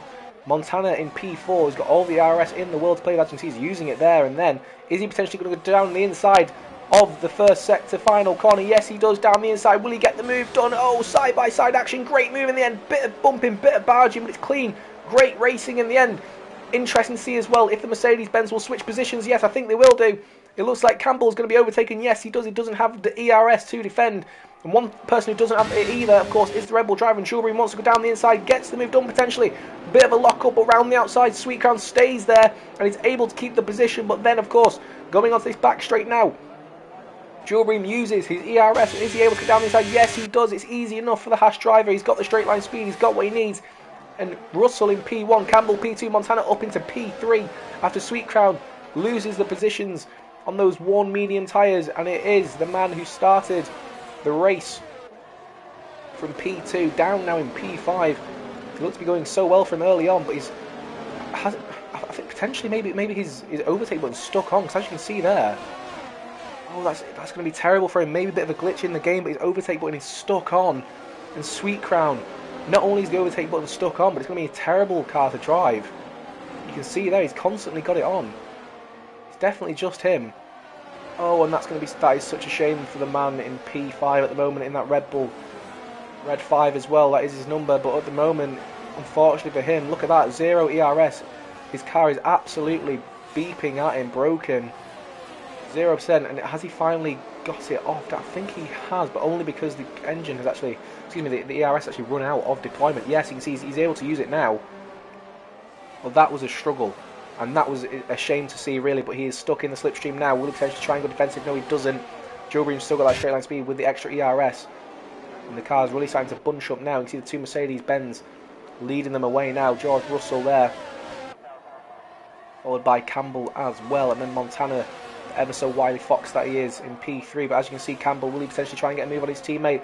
Montana in P4 has got all the ERS in the world to play with. As you can see, he's using it there. And then, is he potentially going to go down the inside of the first sector final corner? Yes, he does, down the inside. Will he get the move done? Oh, side-by-side action. Great move in the end. Bit of bumping, bit of barging, but it's clean. Great racing in the end. Interesting to see as well if the Mercedes-Benz will switch positions. Yes, I think they will do. It looks like Campbell's going to be overtaken. Yes, he does. He doesn't have the ERS to defend. And one person who doesn't have it either, of course, is the Red Bull driver. And Julebrine wants to go down the inside. Gets the move done potentially. Bit of a lock-up around the outside. Sweet Crown stays there. And he's able to keep the position. But then, of course, going onto this back straight now. Julebrine uses his ERS. And is he able to get down the inside? Yes, he does. It's easy enough for the Haas driver. He's got the straight line speed. He's got what he needs. And Russell in P1. Campbell P2. Montana up into P3 after Sweet Crown loses the positions on those worn medium tyres, and it is the man who started the race from P2 down now in P5. He looks to be going so well from early on, but I think potentially maybe his overtake button stuck on, because as you can see there, oh, that's going to be terrible for him. Maybe a bit of a glitch in the game, but his overtake button is stuck on. And Sweet Crown, not only is the overtake button stuck on, but it's going to be a terrible car to drive. You can see there, he's constantly got it on. Definitely just him. Oh, and that is such a shame for the man in P5 at the moment in that Red Bull Red 5 as well. That is his number, but at the moment, unfortunately for him, look at that, 0 ERS. His car is absolutely beeping at him, broken. 0%, and has he finally got it off? I think he has, but only because the engine has actually, the ERS actually run out of deployment. Yes, you can see he's able to use it now. Well, that was a struggle. And that was a shame to see, really, but he is stuck in the slipstream now. Will he potentially try and go defensive? No, he doesn't. Julebrine's still got that straight line speed with the extra ERS. And the car's really starting to bunch up now. You can see the two Mercedes-Benz leading them away now. George Russell there, followed by Campbell as well. And then Montana, ever so wily fox that he is, in P3. But as you can see, Campbell, will he potentially try and get a move on his teammate?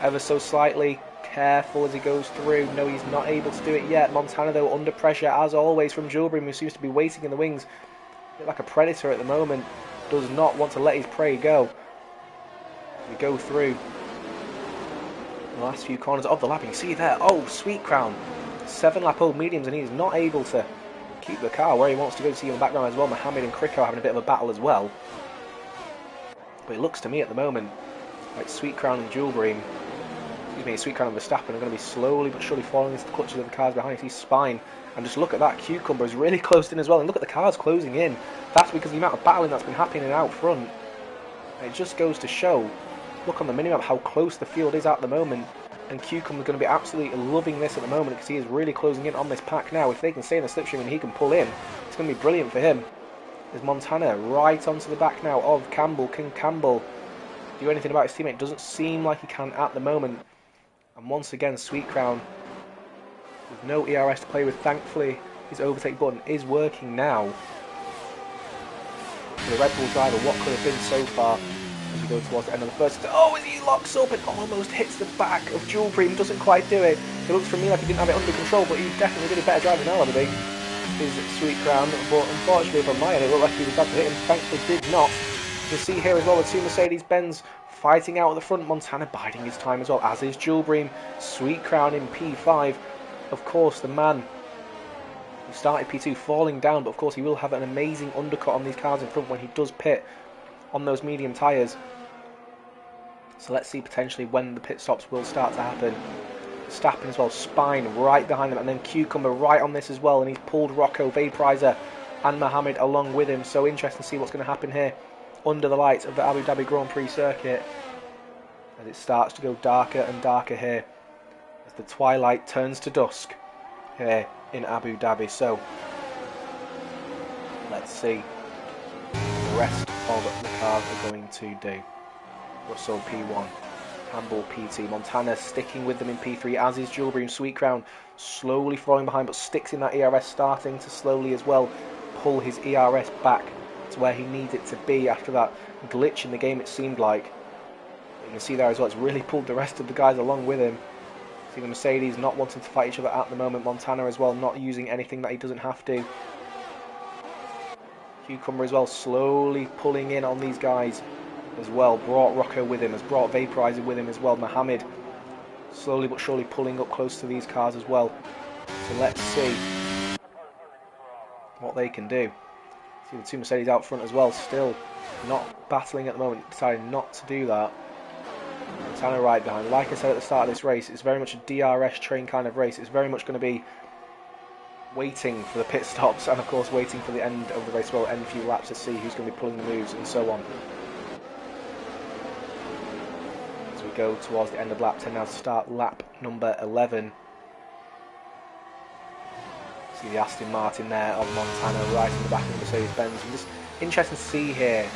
Ever so slightly. Careful as he goes through. No, he's not able to do it yet. Montana, though, under pressure as always from Julebrine, who seems to be waiting in the wings, a bit like a predator at the moment. Does not want to let his prey go. We go through the last few corners of the lap. You can see there, oh, Sweet Crown, 7-lap-old mediums, and he's not able to keep the car where he wants to go. See in the background as well, Mohammed and Kriko having a bit of a battle as well. But it looks to me at the moment like Sweet Crown and Julebrine, Sweet Crown and Verstappen are going to be slowly but surely falling into the clutches of the cars behind. He's Spine, and just look at that, Cucumber is really closed in as well, and look at the cars closing in. That's because of the amount of battling that's been happening out front. And it just goes to show, look on the minimap, how close the field is at the moment, and Cucumber's going to be absolutely loving this at the moment, because he is really closing in on this pack now. If they can stay in the slipstream and he can pull in, it's going to be brilliant for him. There's Montana right onto the back now of Campbell. Can Campbell do anything about his teammate? Doesn't seem like he can at the moment. And once again, Sweet Crown with no ERS to play with. Thankfully, his overtake button is working now. For the Red Bull driver, what could have been so far as we go towards the end of the first. Oh, as he locks up and almost hits the back of Julebrine, doesn't quite do it. It looks for me like he didn't have it under control, but he definitely did a better drive than Alababy. his Sweet Crown, but unfortunately from my end it looked like he was about to hit him. Thankfully did not. You can see here as well the two Mercedes-Benz fighting out at the front. Montana biding his time as well, as is Julbream. Sweet Crown in P5. Of course, the man who started P2 falling down, but of course he will have an amazing undercut on these cars in front when he does pit on those medium tyres. So let's see potentially when the pit stops will start to happen. Verstappen as well, Spine right behind them, and then Cucumber right on this as well, and he's pulled Rocco, Vaporizer and Mohammed along with him. So interesting to see what's going to happen here under the lights of the Abu Dhabi Grand Prix circuit as it starts to go darker and darker here as the twilight turns to dusk here in Abu Dhabi. So let's see what the rest of the cars are going to do. Russell P1, Campbell P2, Montana sticking with them in P3, as is Julbream. Sweet Crown slowly falling behind, but sticks in that ERS, starting to slowly as well pull his ERS back to where he needs it to be after that glitch in the game, it seemed like. You can see there as well, it's really pulled the rest of the guys along with him. See the Mercedes not wanting to fight each other at the moment. Montana as well not using anything that he doesn't have to. Cucumber as well slowly pulling in on these guys as well. Brought Rocco with him, has brought Vaporizer with him as well. Mohammed slowly but surely pulling up close to these cars as well. So let's see what they can do. See the two Mercedes out front as well, still not battling at the moment, deciding not to do that. Montana right behind. Like I said at the start of this race, it's very much a DRS train kind of race. It's very much going to be waiting for the pit stops and of course waiting for the end of the race as well, end a few laps to see who's going to be pulling the moves and so on. As we go towards the end of lap 10 now to start lap number 11. See the Aston Martin there of Montana right in the back of the Mercedes-Benz. And just interesting to see here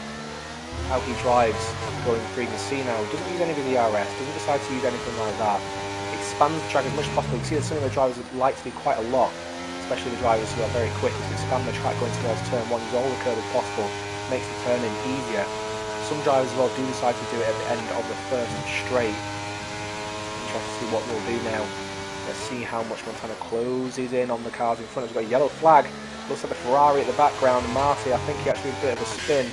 how he drives going through. You can see now he doesn't use any of the DRS, doesn't decide to use anything like that. Expands the track as much as possible. You can see that some of the drivers would like to do quite a lot, especially the drivers who are very quick, to expand the track going towards turn 1, use all the curve as possible, makes the turning easier. Some drivers as well do decide to do it at the end of the first straight. Interesting to see what we'll do now. Let's see how much Montana closes in on the cars in front. We've got a yellow flag. Looks like the Ferrari at the background. Marty, I think he actually did a bit of a spin.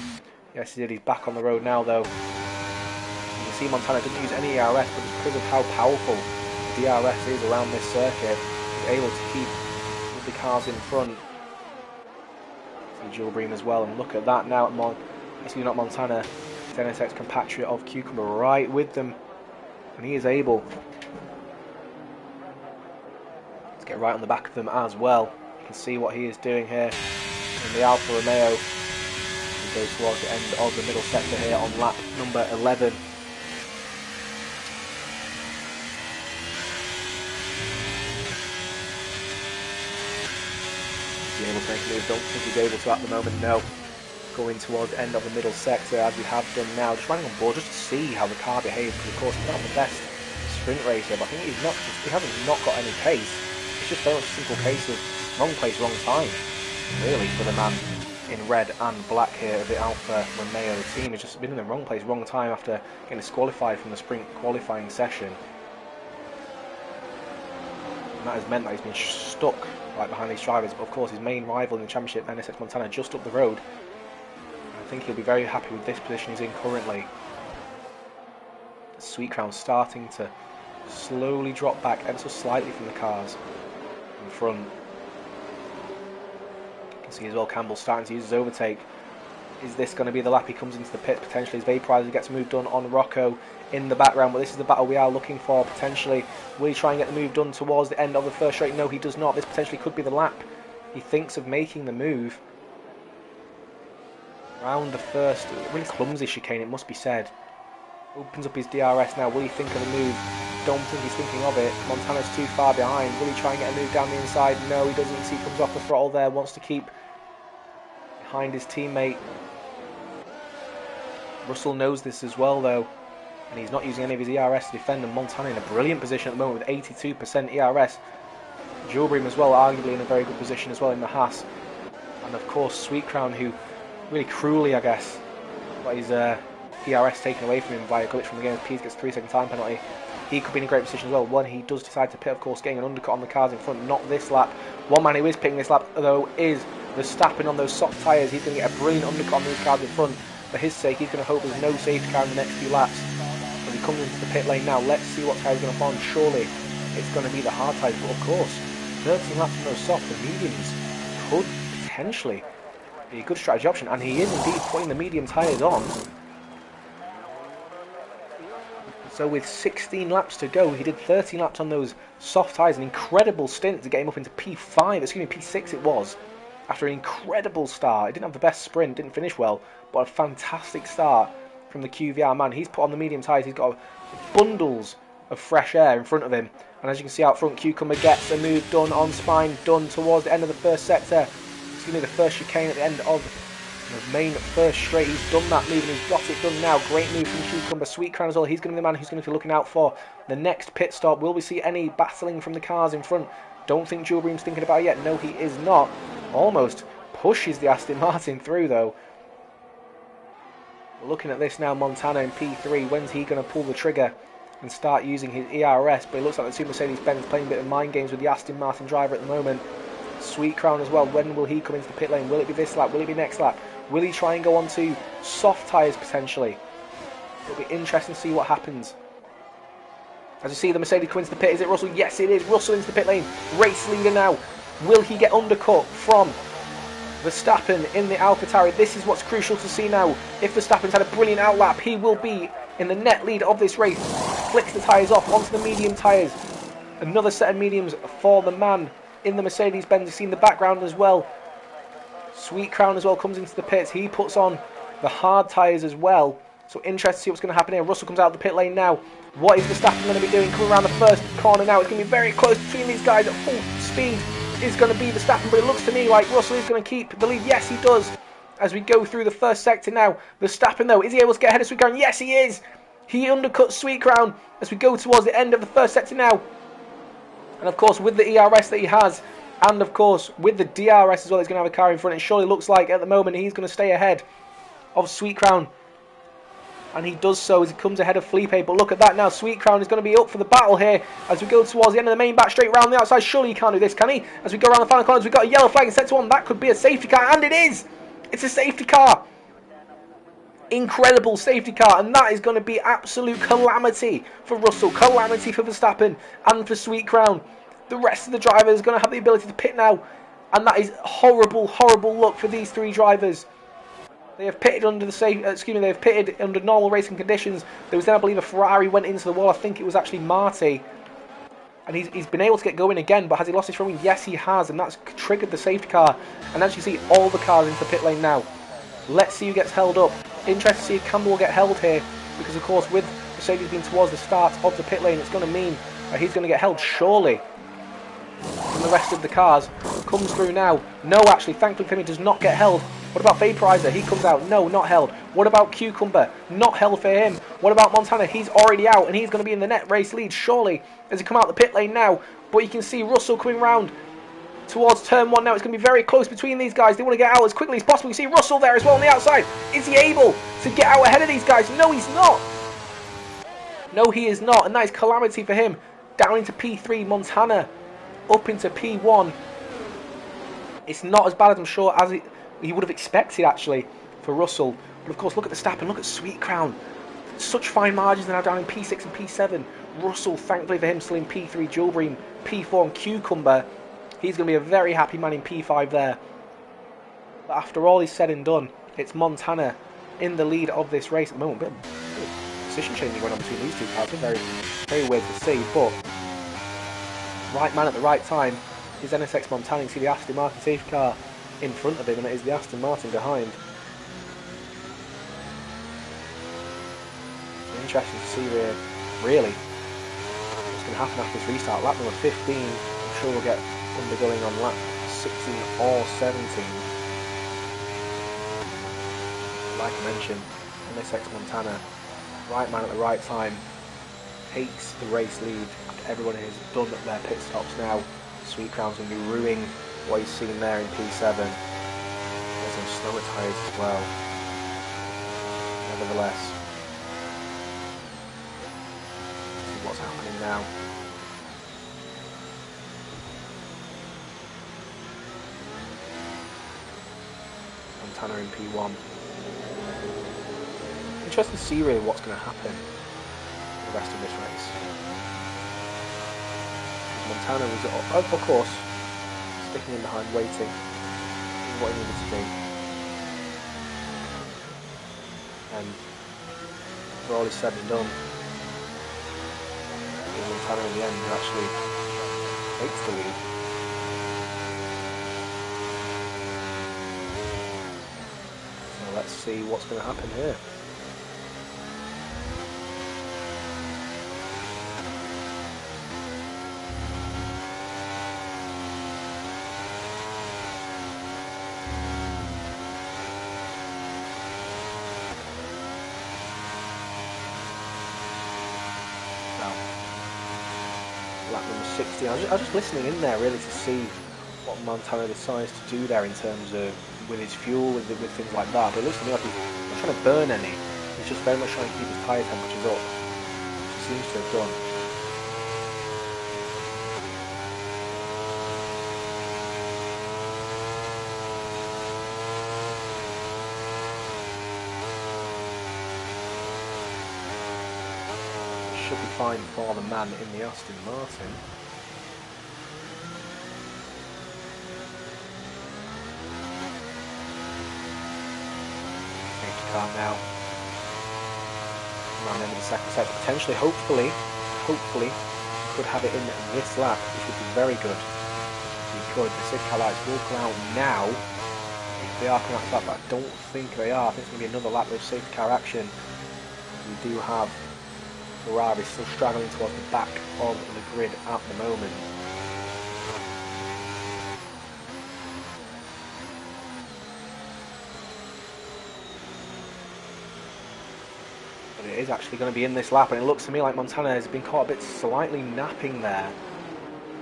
Yes, he did. He's back on the road now, though. You can see Montana didn't use any ERS, but it's because of how powerful the DRS is around this circuit, he's able to keep the cars in front. See Julbream as well, and look at that now. Actually, not Montana. It's NSX compatriot of Cucumber right with them, and he is able to get right on the back of them as well. You can see what he is doing here in the Alfa Romeo. He goes towards the end of the middle sector here on lap number 11. Is he able to make a move? Don't think he's able to at the moment, no. Going towards the end of the middle sector as we have done now, just running on board just to see how the car behaves, because of course he's not the best sprint racer, but I think he hasn't not got any pace. It's just very much a simple case of wrong place, wrong time, really, for the man in red and black here of the Alfa Romeo. The team has just been in the wrong place, wrong time after getting disqualified from the sprint qualifying session. And that has meant that he's been stuck right behind these drivers, but of course his main rival in the championship, NSX Montana, just up the road. I think he'll be very happy with this position he's in currently. Sweet Crown starting to slowly drop back ever so slightly from the cars in front. You can see as well Campbell starting to use his overtake. Is this going to be the lap he comes into the pit? Potentially his Vaporizer gets moved done on Rocco in the background, but this is the battle we are looking for potentially. Will he try and get the move done towards the end of the first straight? No, he does not. This potentially could be the lap he thinks of making the move. Around the first, really clumsy chicane, it must be said. Opens up his DRS now. Will he think of the move? Don't think he's thinking of it. Montana's too far behind. Will he try and get a move down the inside? No, he doesn't. He comes off the throttle there. Wants to keep behind his teammate. Russell knows this as well, though, and he's not using any of his ERS to defend. And Montana in a brilliant position at the moment with 82% ERS. Julbream as well, arguably in a very good position as well in the Haas. And of course, Sweet Crown, who really cruelly, I guess, got his ERS taken away from him by a glitch from the game. Pease gets 3-second time penalty. he could be in a great position as well when he does decide to pit, of course, getting an undercut on the cars in front, not this lap. One man who is pitting this lap, though, is Verstappen on those soft tyres. He's going to get a brilliant undercut on these cars in front. For his sake, he's going to hope there's no safety car in the next few laps. As he comes into the pit lane now, let's see what tyres going to fall on. Surely it's going to be the hard tyres, but of course, 13 laps on those soft and mediums could potentially be a good strategy option, and he is indeed putting the medium tyres on. So with 16 laps to go, he did 13 laps on those soft tyres, an incredible stint to get him up into P5, excuse me, P6 it was, after an incredible start. He didn't have the best sprint, didn't finish well, but a fantastic start from the QVR man. He's put on the medium tyres, he's got bundles of fresh air in front of him, and as you can see out front, Cucumber gets a move done on spine, done towards the end of the first sector, excuse me, the first chicane at the end of the main first straight. He's done that move and he's got it done now. Great move from Cucumber. Sweet Crown as well. He's going to be the man who's going to be looking out for the next pit stop. Will we see any battling from the cars in front? Don't think Jewel Bream's thinking about it yet. No, he is not. Almost pushes the Aston Martin through though. Looking at this now, Montana in P3. When's he going to pull the trigger and start using his ERS? But it looks like the two Mercedes-Benz playing a bit of mind games with the Aston Martin driver at the moment. Sweet Crown as well. When will he come into the pit lane? Will it be this lap? Will it be next lap? Will he try and go on to soft tyres potentially? It'll be interesting to see what happens. As you see the Mercedes come into the pit, is it Russell? Yes it is. Russell into the pit lane. Race leader now. Will he get undercut from Verstappen in the AlphaTauri? This is what's crucial to see now. If Verstappen's had a brilliant outlap, he will be in the net lead of this race. Flicks the tyres off onto the medium tyres. Another set of mediums for the man in the Mercedes-Benz. You've seen the background as well. Sweet Crown as well comes into the pits. He puts on the hard tyres as well. So interested to see what's going to happen here. Russell comes out of the pit lane now. What is Verstappen going to be doing? Coming around the first corner now. It's going to be very close between these guys at full speed. Is going to be Verstappen, but it looks to me like Russell is going to keep the lead. Yes, he does. As we go through the first sector now. Verstappen though, is he able to get ahead of Sweet Crown? Yes, he is. He undercuts Sweet Crown as we go towards the end of the first sector now. And of course, with the ERS that he has, and of course, with the DRS as well, he's going to have a car in front. It surely looks like, at the moment, he's going to stay ahead of Sweet Crown. And he does so as he comes ahead of Felipe. But look at that now. Sweet Crown is going to be up for the battle here as we go towards the end of the main back straight round the outside. Surely he can't do this, can he? As we go around the final corners, we've got a yellow flag in sector 1. That could be a safety car, and it is! It's a safety car. Incredible safety car, and that is going to be absolute calamity for Russell, calamity for Verstappen, and for Sweet Crown. The rest of the drivers are going to have the ability to pit now, and that is horrible, horrible luck for these three drivers. They have pitted under they have pitted under normal racing conditions. There was then, I believe, a Ferrari went into the wall. I think it was actually Marty, and he's been able to get going again. But has he lost his front wing? Yes, he has, and that's triggered the safety car. And as you see, all the cars into the pit lane now. Let's see who gets held up. Interested to see if Campbell will get held here, because of course, with Mercedes being towards the start of the pit lane, it's going to mean that he's going to get held surely. And the rest of the cars comes through now. No, actually, thankfully for him, he does not get held. What about Vaporizer? He comes out. No, not held. What about Cucumber? Not held for him. What about Montana? He's already out, and he's going to be in the net race lead, surely, as he come out the pit lane now. But you can see Russell coming round towards turn 1 now. It's going to be very close between these guys. They want to get out as quickly as possible. You see Russell there as well on the outside. Is he able to get out ahead of these guys? No, he's not. No, he is not, and that is calamity for him. Down into P3, Montana up into P1. It's not as bad as I'm sure as he would have expected, actually, for Russell. But of course, look at the Verstappen, look at Sweet Crown. Such fine margins now down in P6 and P7. Russell, thankfully for him, still in P3, Jewel Bream, P4 and Cucumber. He's going to be a very happy man in P5 there. But after all is said and done, it's Montana in the lead of this race at the moment. Bit of position changing going on between these two cars. Very, very weird to see, but right man at the right time is NSX Montana. You see the Aston Martin safety car in front of him, and it is the Aston Martin behind. Interesting to see really what's going to happen after this restart. Lap number 15, I'm sure we'll get undergoing on lap 16 or 17. Like I mentioned, NSX Montana, right man at the right time, takes the race lead after everyone has done their pit stops now. Sweet Crown's going to be ruining what he's seen there in P7. There's some slower tyres as well. Nevertheless, this is what's happening. now. Montana in P1. Interesting to see really what's going to happen for the rest of this race. Montana was, of course, sticking in behind, waiting. Doing what he needed to do. And for all is said and done, Montana in the end actually takes the lead. So let's see what's going to happen here. Lap number 60. I was just listening in there really to see what Montana decides to do there in terms of with his fuel, with things like that. But it looks to me like he's not trying to burn any. He's just very much trying to keep his tyre temperatures up. Which he seems to have done. Should be fine for the man in the Aston Martin. Safety car now. Around the end of the second set, potentially, hopefully, could have it in this lap, which would be very good. If he could, the safety car lights will come out now. If they are coming out of that, but I don't think they are. I think it's going to be another lap of safety car action. We do have Ferrari still straggling towards the back of the grid at the moment. But it is actually going to be in this lap, and it looks to me like Montana has been caught a bit slightly napping there.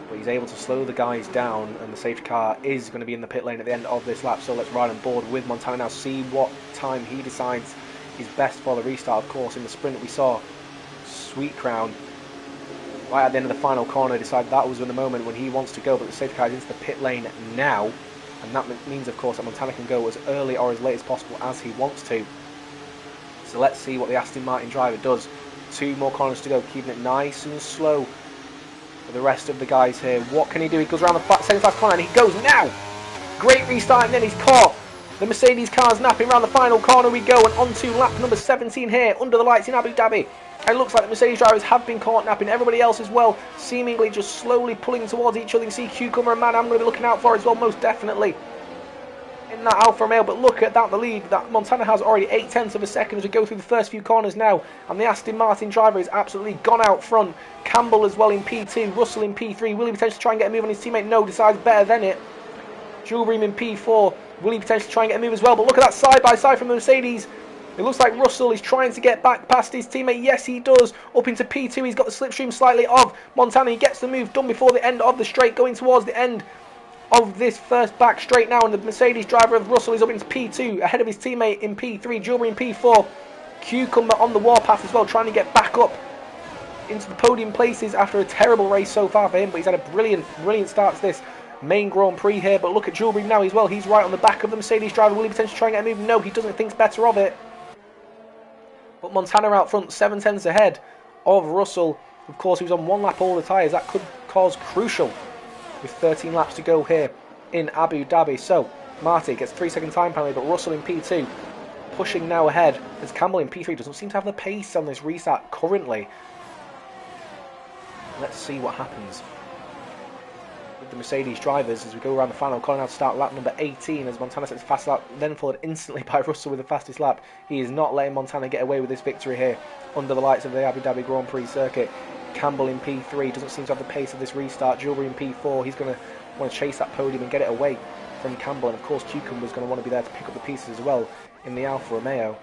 But he's able to slow the guys down, and the safety car is going to be in the pit lane at the end of this lap. So let's ride on board with Montana now, see what time he decides is best for the restart. Of course, in the sprint we saw Sweet Crown right at the end of the final corner decided that was the moment when he wants to go, but the safety car is into the pit lane now, and that means of course that Montana can go as early or as late as possible as he wants to. So let's see what the Aston Martin driver does. 2 more corners to go, keeping it nice and slow for the rest of the guys here. What can he do? He goes around the second fast corner and he goes now. Great restart, and then he's caught. The Mercedes car's napping around the final corner we go, and on to lap number 17 here under the lights in Abu Dhabi. And it looks like the Mercedes drivers have been caught napping. Everybody else as well, seemingly just slowly pulling towards each other. You can see Cucumber and Man I'm going to be looking out for as well, most definitely, in that Alfa Romeo. But look at that, the lead that Montana has already 0.8 of a second as we go through the first few corners now. And the Aston Martin driver is absolutely gone out front. Campbell as well in P2, Russell in P3. Will he potentially try and get a move on his teammate? No, decides better than it. Jules Ream in P4. Will he potentially try and get a move as well? But look at that side-by-side from the Mercedes. It looks like Russell is trying to get back past his teammate. Yes, he does. Up into P2. He's got the slipstream slightly of Montana. He gets the move done before the end of the straight, going towards the end of this first back straight now. And the Mercedes driver of Russell is up into P2, ahead of his teammate in P3. Jewelry in P4. Cucumber on the warpath as well, trying to get back up into the podium places after a terrible race so far for him. But he's had a brilliant start to this main Grand Prix here. But look at Jewelry now as well. He's right on the back of the Mercedes driver. Will he potentially try and get a move? No, he doesn't. Thinks better of it. But Montana out front, 7/10 ahead of Russell. Of course, he was on 1 lap all the tyres. That could cause crucial with 13 laps to go here in Abu Dhabi. So Marty gets 3-second time penalty, but Russell in P2 pushing now ahead as Campbell in P3 doesn't seem to have the pace on this restart currently. Let's see what happens with the Mercedes drivers as we go around the final corner now to start lap number 18 as Montana sets a fast lap, then followed instantly by Russell with the fastest lap. He is not letting Montana get away with this victory here under the lights of the Abu Dhabi Grand Prix circuit. Campbell in P3 doesn't seem to have the pace of this restart. Jewelry in P4, he's going to want to chase that podium and get it away from Campbell, and of course Cucumber's going to want to be there to pick up the pieces as well in the Alfa Romeo.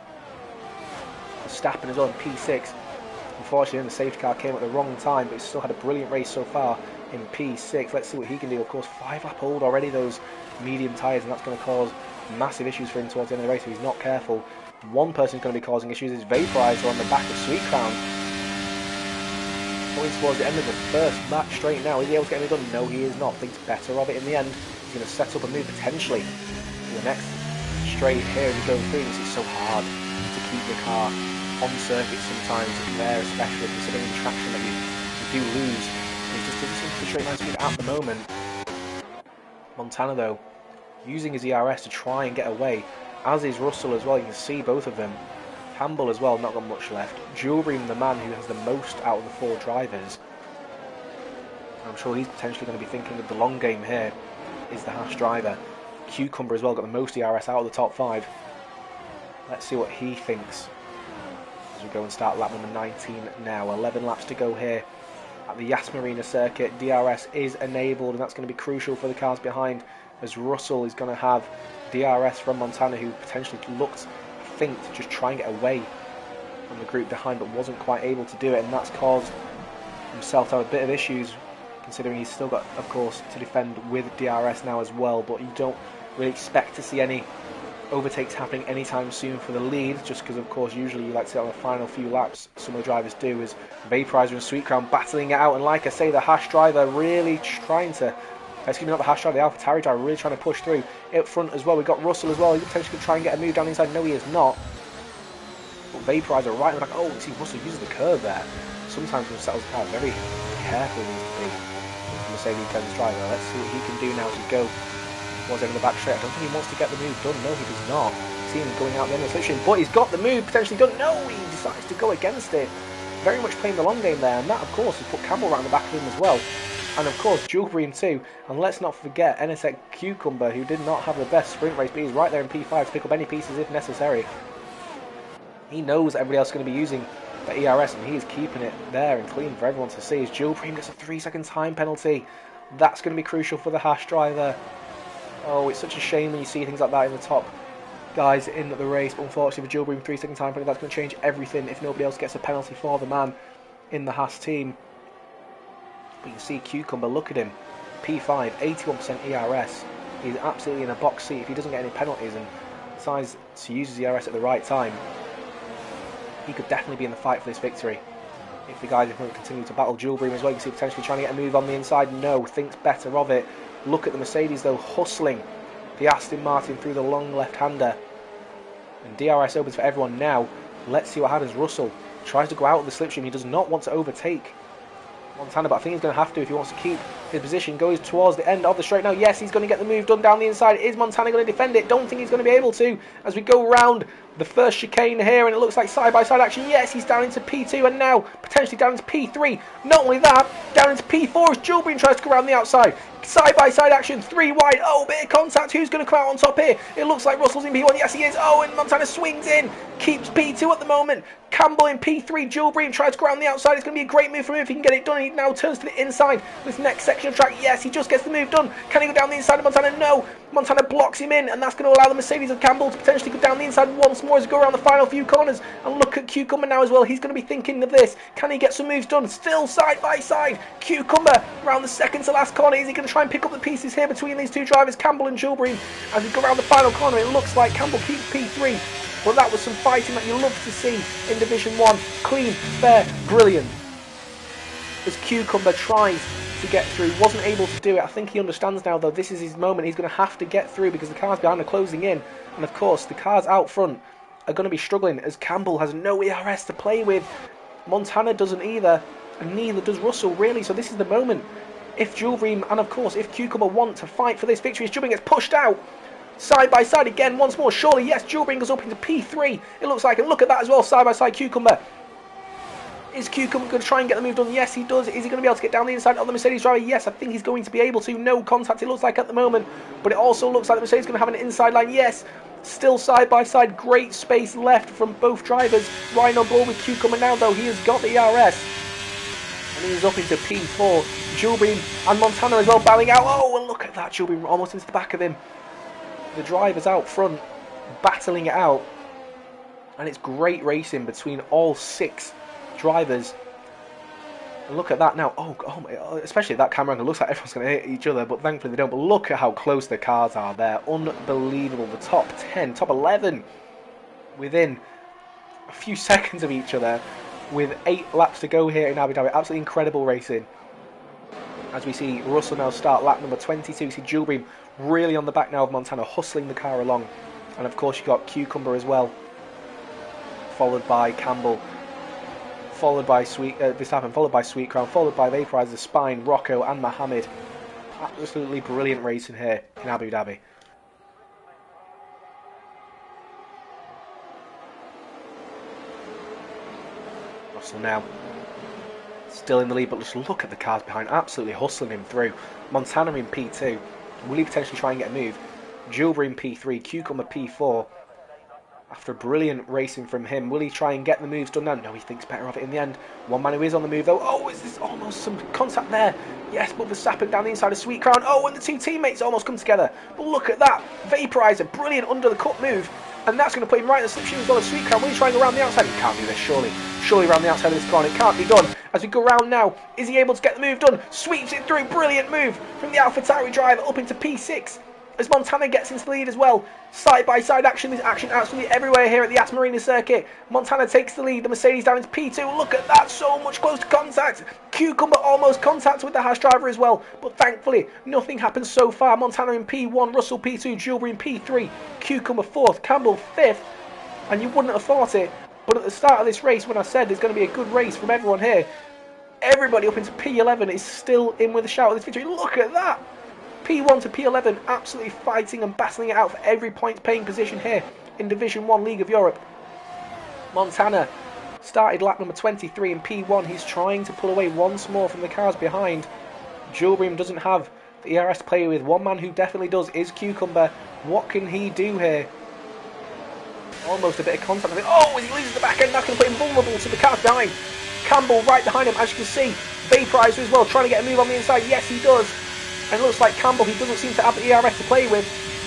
Verstappen is on P6. Unfortunately, the safety car came at the wrong time, but he's still had a brilliant race so far in P6. Let's see what he can do. Of course, 5 lap old already, those medium tyres, and that's going to cause massive issues for him towards the end of the race if he's not careful. One person who's going to be causing issues is Vaporizer on the back of Sweet Crown. Going towards the end of the first lap straight now. Is he able to get it done? No, he is not. Thinks better of it in the end. He's going to set up a move potentially for the next straight here. He's going through this. It's so hard to keep the car on circuit sometimes there, especially considering the traction that you do lose. It just doesn't seem to be straight line speed at the moment. Montana though, using his ERS to try and get away, as is Russell as well. You can see both of them. Campbell as well, not got much left. Jewelry, the man who has the most out of the 4 drivers. I'm sure he's potentially going to be thinking of the long game here, is the Haas driver. Cucumber as well, got the most ERS out of the top 5. Let's see what he thinks as we go and start lap number 19 now. 11 laps to go here at the Yas Marina circuit. DRS is enabled, and that's going to be crucial for the cars behind, as Russell is going to have DRS from Montana, who potentially looked, I think, to just try and get away from the group behind, but wasn't quite able to do it, and that's caused himself to have a bit of issues, considering he's still got, of course, to defend with DRS now as well. But you don't really expect to see any overtakes happening anytime soon for the lead, just because, of course, usually you like to see it on the final few laps. Some of the drivers do, is Vaporizer and Sweet Crown battling it out, and like I say, the Haas driver really trying to, excuse me, not the Haas driver, the AlphaTauri driver really trying to push through. Up front as well, we've got Russell as well. He potentially could try and get a move down the inside. No, he is not. But Vaporizer right in the back. Oh, see, Russell uses the curve there. Sometimes when settles the car very carefully needs to be. Mercedes-Benz driver. Let's see what he can do now to go towards the end of the back straight. I don't think he wants to get the move done. No, he does not. See him going out the end of the slipstream, but he's got the move potentially done. No, he decides to go against it. Very much playing the long game there, and that, of course, has put Campbell right in the back of him as well. And of course, Jewel Bream too. And let's not forget NSX Cucumber, who did not have the best sprint race, but he's right there in P5 to pick up any pieces if necessary. He knows everybody else is going to be using the ERS, and he is keeping it there and clean for everyone to see. As Jewel Bream gets a 3-second time penalty. That's going to be crucial for the Haas driver. Oh, it's such a shame when you see things like that in the top guys in the race. But unfortunately, for Jewel Bream, 3-second time penalty, that's going to change everything if nobody else gets a penalty for the man in the Haas team. But you can see Cucumber, look at him. P5, 81% ERS. He's absolutely in a box seat if he doesn't get any penalties and decides to use his ERS at the right time. He could definitely be in the fight for this victory. If the guys in front continue to battle. Jewel Bream as well, you can see potentially trying to get a move on the inside. No, thinks better of it. Look at the Mercedes though, hustling the Aston Martin through the long left-hander. And DRS opens for everyone now. Let's see what happens. Russell tries to go out of the slipstream. He does not want to overtake Montana, but I think he's going to have to if he wants to keep his position. Goes towards the end of the straight now. Yes, he's going to get the move done down the inside. Is Montana going to defend it? Don't think he's going to be able to as we go round the first chicane here, and it looks like side-by-side action. Yes, he's down into P2 and now potentially down into P3. Not only that, down into P4 as Jewel Bream tries to go around the outside. Side-by-side action, 3 wide. Oh, bit of contact. Who's going to come out on top here? It looks like Russell's in P1. Yes, he is. Oh, and Montana swings in. Keeps P2 at the moment. Campbell in P3. Jewel Bream tries to go around the outside. It's going to be a great move for him if he can get it done. He now turns to the inside. This next section of track. Yes, he just gets the move done. Can he go down the inside of Montana? No. Montana blocks him in, and that's going to allow the Mercedes of Campbell to potentially go down the inside once more as we go around the final few corners. And look at Cucumber now as well. He's going to be thinking of this. Can he get some moves done? Still side by side. Cucumber around the second to last corner. Is he going to try and pick up the pieces here between these two drivers, Campbell and Jewel Bream? As we go around the final corner, it looks like Campbell keeps P3. But that was some fighting that you love to see in Division 1. Clean, fair, brilliant. As Cucumber tries to get through, wasn't able to do it. I think he understands now though, this is his moment. He's going to have to get through because the cars behind are closing in. And of course, the cars out front are going to be struggling as Campbell has no ERS to play with. Montana doesn't either, and neither does Russell really. So this is the moment. If Jewel Bream and of course if Cucumber want to fight for this victory, as Jewel Bream gets pushed out side by side again once more. Surely, yes, Jewel Bream goes up into P3. It looks like, and look at that as well, side by side Cucumber. Is Cucumber going to try and get the move done? Yes, he does. Is he going to be able to get down the inside of the Mercedes driver? Yes, I think he's going to be able to. No contact, it looks like at the moment. But it also looks like the Mercedes is going to have an inside line. Yes, still side by side. Great space left from both drivers. Right on board with Cucumber now, though. He has got the ERS. And he's up into P4. Jewel Bream and Montana as well bowing out. Oh, and look at that. Jewel Bream almost into the back of him. The drivers out front battling it out. And it's great racing between all 6 drivers. And look at that now. Oh, especially that camera angle. Looks like everyone's going to hit each other, but thankfully they don't. But look at how close the cars are there. Unbelievable. The top 10, top 11 within a few seconds of each other. with 8 laps to go here in Abu Dhabi. Absolutely incredible racing. As we see Russell now start lap number 22. You see Julbream really on the back now of Montana, hustling the car along. And of course you've got Cucumber as well, followed by Campbell, followed by Verstappen, followed by Sweet Crown, followed by Vaporizer, Spine, Rocco and Mohammed. Absolutely brilliant racing here in Abu Dhabi. Russell now still in the lead, but just look at the cars behind, absolutely hustling him through. Montana in P2, will he potentially try and get a move? Julbream P3, Cucumber P4. After brilliant racing from him, will he try and get the moves done now? No, he thinks better of it in the end. One man who is on the move though. Oh, is this almost some contact there? Yes, but Verstappen down the inside of Sweet Crown. Oh, and the two teammates almost come together. But look at that. Vaporizer, brilliant under the cut move. And that's going to put him right in the slipstream as well as Sweet Crown. Will he try and go around the outside? He can't do this, surely. Surely around the outside of this corner. It can't be done. As we go round now, is he able to get the move done? Sweeps it through. Brilliant move from the AlphaTauri driver up into P6. As Montana gets into the lead as well. Side-by-side action. There's action absolutely everywhere here at the Yas Marina circuit. Montana takes the lead. The Mercedes down into P2. Look at that. So much close to contact. Cucumber almost contact with the Haas driver as well. But thankfully, nothing happens so far. Montana in P1. Russell P2. Julbream in P3. Cucumber 4th. Campbell 5th. And you wouldn't have thought it, but at the start of this race, when I said there's going to be a good race from everyone here, everybody up into P11 is still in with a shout of this victory. Look at that! P1 to P11 absolutely fighting and battling it out for every point-paying position here in Division 1 League of Europe. Montana started lap number 23 in P1. He's trying to pull away once more from the cars behind. Julbream doesn't have the ERS to play with. One man who definitely does is Cucumber. What can he do here? Almost a bit of contact. Oh, he loses the back end. That's going to put him vulnerable to the cars behind. Campbell right behind him, as you can see. Vaporizer as well, trying to get a move on the inside. Yes, he does. And it looks like Campbell, he doesn't seem to have the ERS to play with.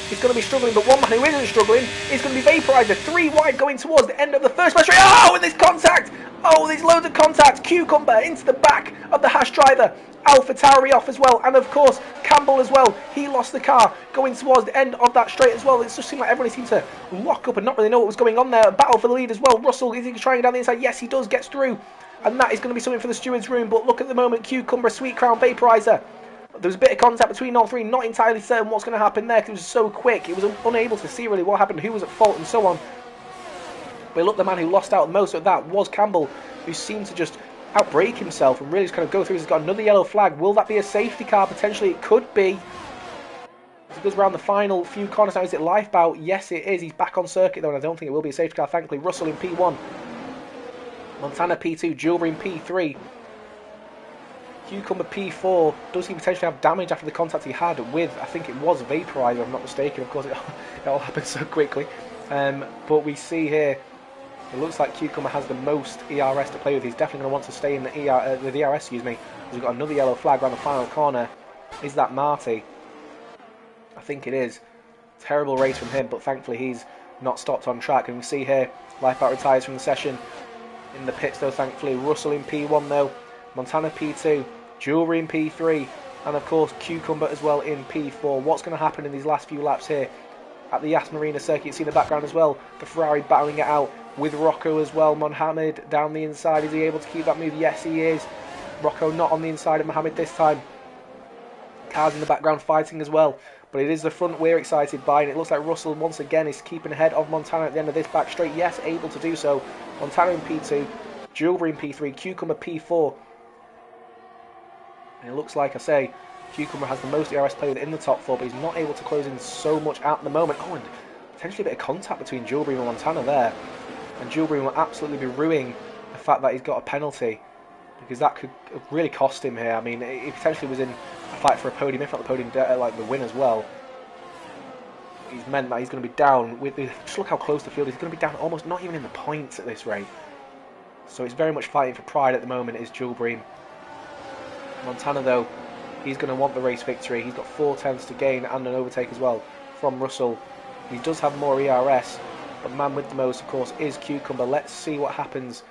He's going to be struggling, but one man who isn't struggling is going to be Vaporizer. 3 wide going towards the end of the first straight. Oh, and there's contact. Oh, there's loads of contact. Cucumber into the back of the Haas driver. AlphaTauri off as well, and of course Campbell as well. He lost the car going towards the end of that straight as well. It just seemed like everybody seemed to lock up and not really know what was going on there. A battle for the lead as well. Russell, is he trying down the inside? Yes, he does, gets through, and that is going to be something for the steward's room. But look at the moment, Cucumber, Sweet Crown, Vaporizer. There was a bit of contact between all three, not entirely certain what's going to happen there because it was so quick. It was unable to see really what happened, who was at fault and so on. But look, the man who lost out the most of that was Campbell, who seemed to just outbreak himself and really just kind of go through. He's got another yellow flag. Will that be a safety car? Potentially it could be. As it goes around the final few corners now, is it lifeboat? Yes, it is. He's back on circuit though, and I don't think it will be a safety car, thankfully. Russell in P1. Montana P2. Julbream P3. Cucumber P4. Does he potentially have damage after the contact he had with, I think it was Vaporizer, if I'm not mistaken. Of course, it all happened so quickly. But we see here, it looks like Cucumber has the most ERS to play with. He's definitely going to want to stay in the DRS, excuse me. We've got another yellow flag around the final corner. Is that Marty? I think it is. Terrible race from him, but thankfully he's not stopped on track. And we see here, Lifeboat retires from the session. In the pits though, thankfully. Russell in P1 though. Montana P2. Jewelry in P3. And of course, Cucumber as well in P4. What's going to happen in these last few laps here? At the Yas Marina circuit, you see in the background as well, the Ferrari battling it out with Rocco as well. Mohammed down the inside. Is he able to keep that move? Yes, he is. Rocco not on the inside of Mohammed this time. Cars in the background fighting as well. But it is the front we're excited by, and it looks like Russell once again is keeping ahead of Montana at the end of this back straight. Yes, able to do so. Montana in P2, Jewelry in P3, Cucumber P4. And it looks like, I say, Cucumber has the most ERS player in the top four, but he's not able to close in so much at the moment. Oh, and potentially a bit of contact between Julbream and Montana there. And Julbream will absolutely be ruining the fact that he's got a penalty, because that could really cost him here. I mean, he potentially was in a fight for a podium, if not the podium, like the win as well. He's meant that he's going to be down. Just look how close the field is. He's going to be down almost not even in the points at this rate. So he's very much fighting for pride at the moment, is Julbream. Montana, though, he's going to want the race victory. He's got 4/10 to gain and an overtake as well from Russell. He does have more ERS, but man with the most, of course, is Cucumber. Let's see what happens.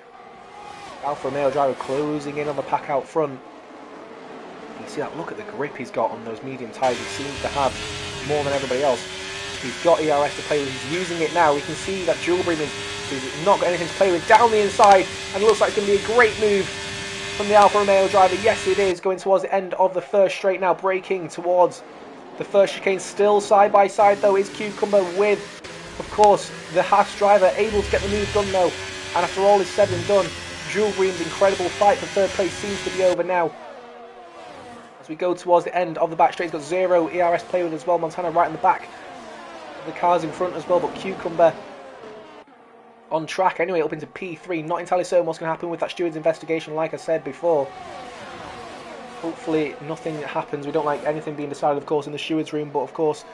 Alfa Romeo driver closing in on the pack out front. You see that? Look at the grip he's got on those medium tyres. He seems to have more than everybody else. He's got ERS to play with. He's using it now. We can see that Julbream is He's not got anything to play with down the inside, and it looks like it's going to be a great move from the Alfa Romeo driver. Yes, it is, going towards the end of the first straight now, braking towards the first chicane. Still side by side though is Cucumber with, of course, the Haas driver, able to get the move done though. And after all is said and done, Jules Green's incredible fight for third place seems to be over now. As we go towards the end of the back straight, he's got 0 ERS play with as well. Montana right in the back, the cars in front as well, but Cucumber on track anyway, up into P3. Not entirely certain what's going to happen with that steward's investigation, like I said before. Hopefully nothing happens. We don't like anything being decided, of course, in the steward's room, but of course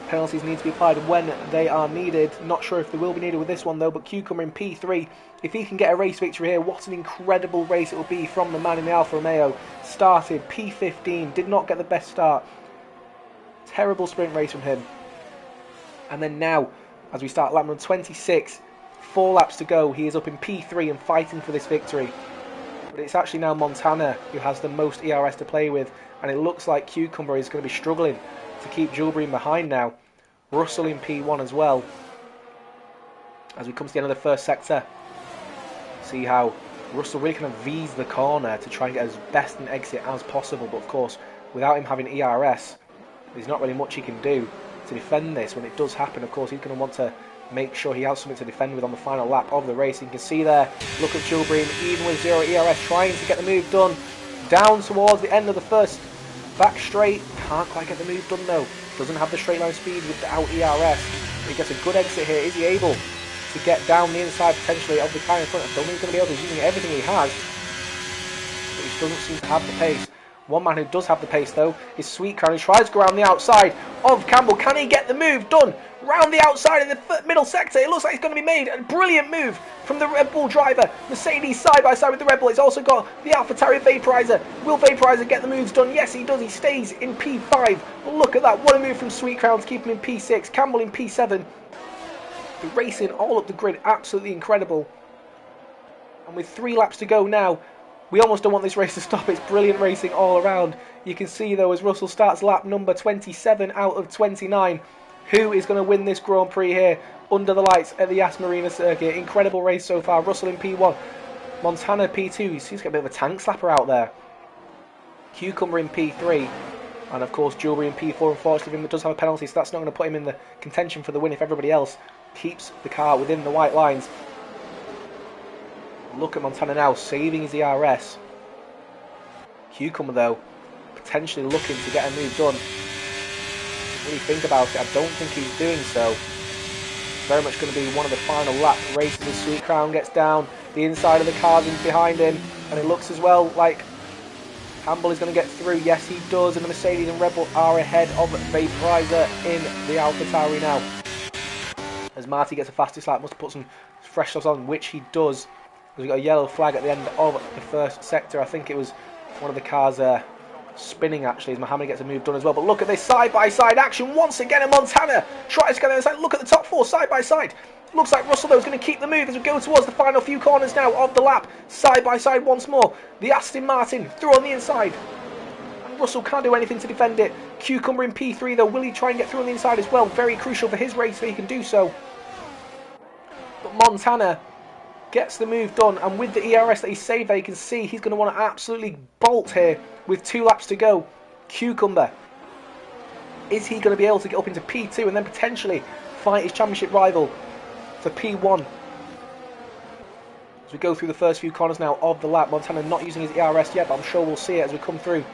penalties need to be applied when they are needed. Not sure if they will be needed with this one though, but Cucumber in P3. If he can get a race victory here, what an incredible race it will be from the man in the Alfa Romeo. Started P15, did not get the best start. Terrible sprint race from him. And then now, as we start lap number 26, 4 laps to go, he is up in P3 and fighting for this victory. But it's actually now Montana who has the most ERS to play with, and it looks like Cucumber is going to be struggling to keep Jules Green behind now. Russell in P1 as well. As we come to the end of the first sector, see how Russell really kind of V's the corner to try and get as best an exit as possible, but of course without him having ERS there's not really much he can do to defend this when it does happen. Of course he's going to want to make sure he has something to defend with on the final lap of the race. You can see there, look at Jules Green, even with 0 ERS, trying to get the move done down towards the end of the first back straight. Can't quite get the move done though. Doesn't have the straight line speed without ERS. He gets a good exit here. Is he able to get down the inside potentially of the car in front? I don't think he's going to be able to. He's using everything he has, but he doesn't seem to have the pace. One man who does have the pace though is Sweet Crown, who tries to go around the outside of Campbell. Can he get the move done round the outside in the middle sector? It looks like it's going to be made. A brilliant move from the Red Bull driver. Mercedes side by side with the Red Bull. It's also got the AlphaTauri Vaporizer. Will Vaporizer get the moves done? Yes, he does. He stays in P5. But look at that. What a move from Sweet Crown to keep him in P6. Campbell in P7. The racing all up the grid. Absolutely incredible. And with 3 laps to go now, we almost don't want this race to stop. It's brilliant racing all around. You can see though as Russell starts lap number 27 out of 29. Who is going to win this Grand Prix here under the lights at the Yas Marina circuit? Incredible race so far. Russell in P1. Montana P2. He seems to get a bit of a tank slapper out there. Cucumber in P3. And of course Jules in P4. Unfortunately he does have a penalty, so that's not going to put him in the contention for the win if everybody else keeps the car within the white lines. Look at Montana now, saving his ERS. Cucumber though, potentially looking to get a move done. When you think about it, I don't think he's doing so. It's very much going to be one of the final lap races as Sweet Crown gets down. The inside of the car's in behind him, and it looks as well like Campbell is going to get through. Yes, he does, and the Mercedes and Red Bull are ahead of Vaporizer in the AlphaTauri now. As Marty gets a fastest lap, must put some fresh stuff on, which he does. We've got a yellow flag at the end of the first sector. I think it was one of the cars spinning actually as Mohammed gets a move done as well. But look at this side-by-side action once again, and Montana tries to get on the side. Look at the top 4 side-by-side. Looks like Russell though is going to keep the move as we go towards the final few corners now of the lap. Side-by-side once more. The Aston Martin through on the inside. And Russell can't do anything to defend it. Cucumber in P3 though. Will he try and get through on the inside as well? Very crucial for his race so he can do so. But Montana gets the move done, and with the ERS that he saved there, you can see he's going to want to absolutely bolt here with 2 laps to go. Cucumber, is he going to be able to get up into P2 and then potentially fight his championship rival for P1? As we go through the first few corners now of the lap, Montana not using his ERS yet, but I'm sure we'll see it as we come through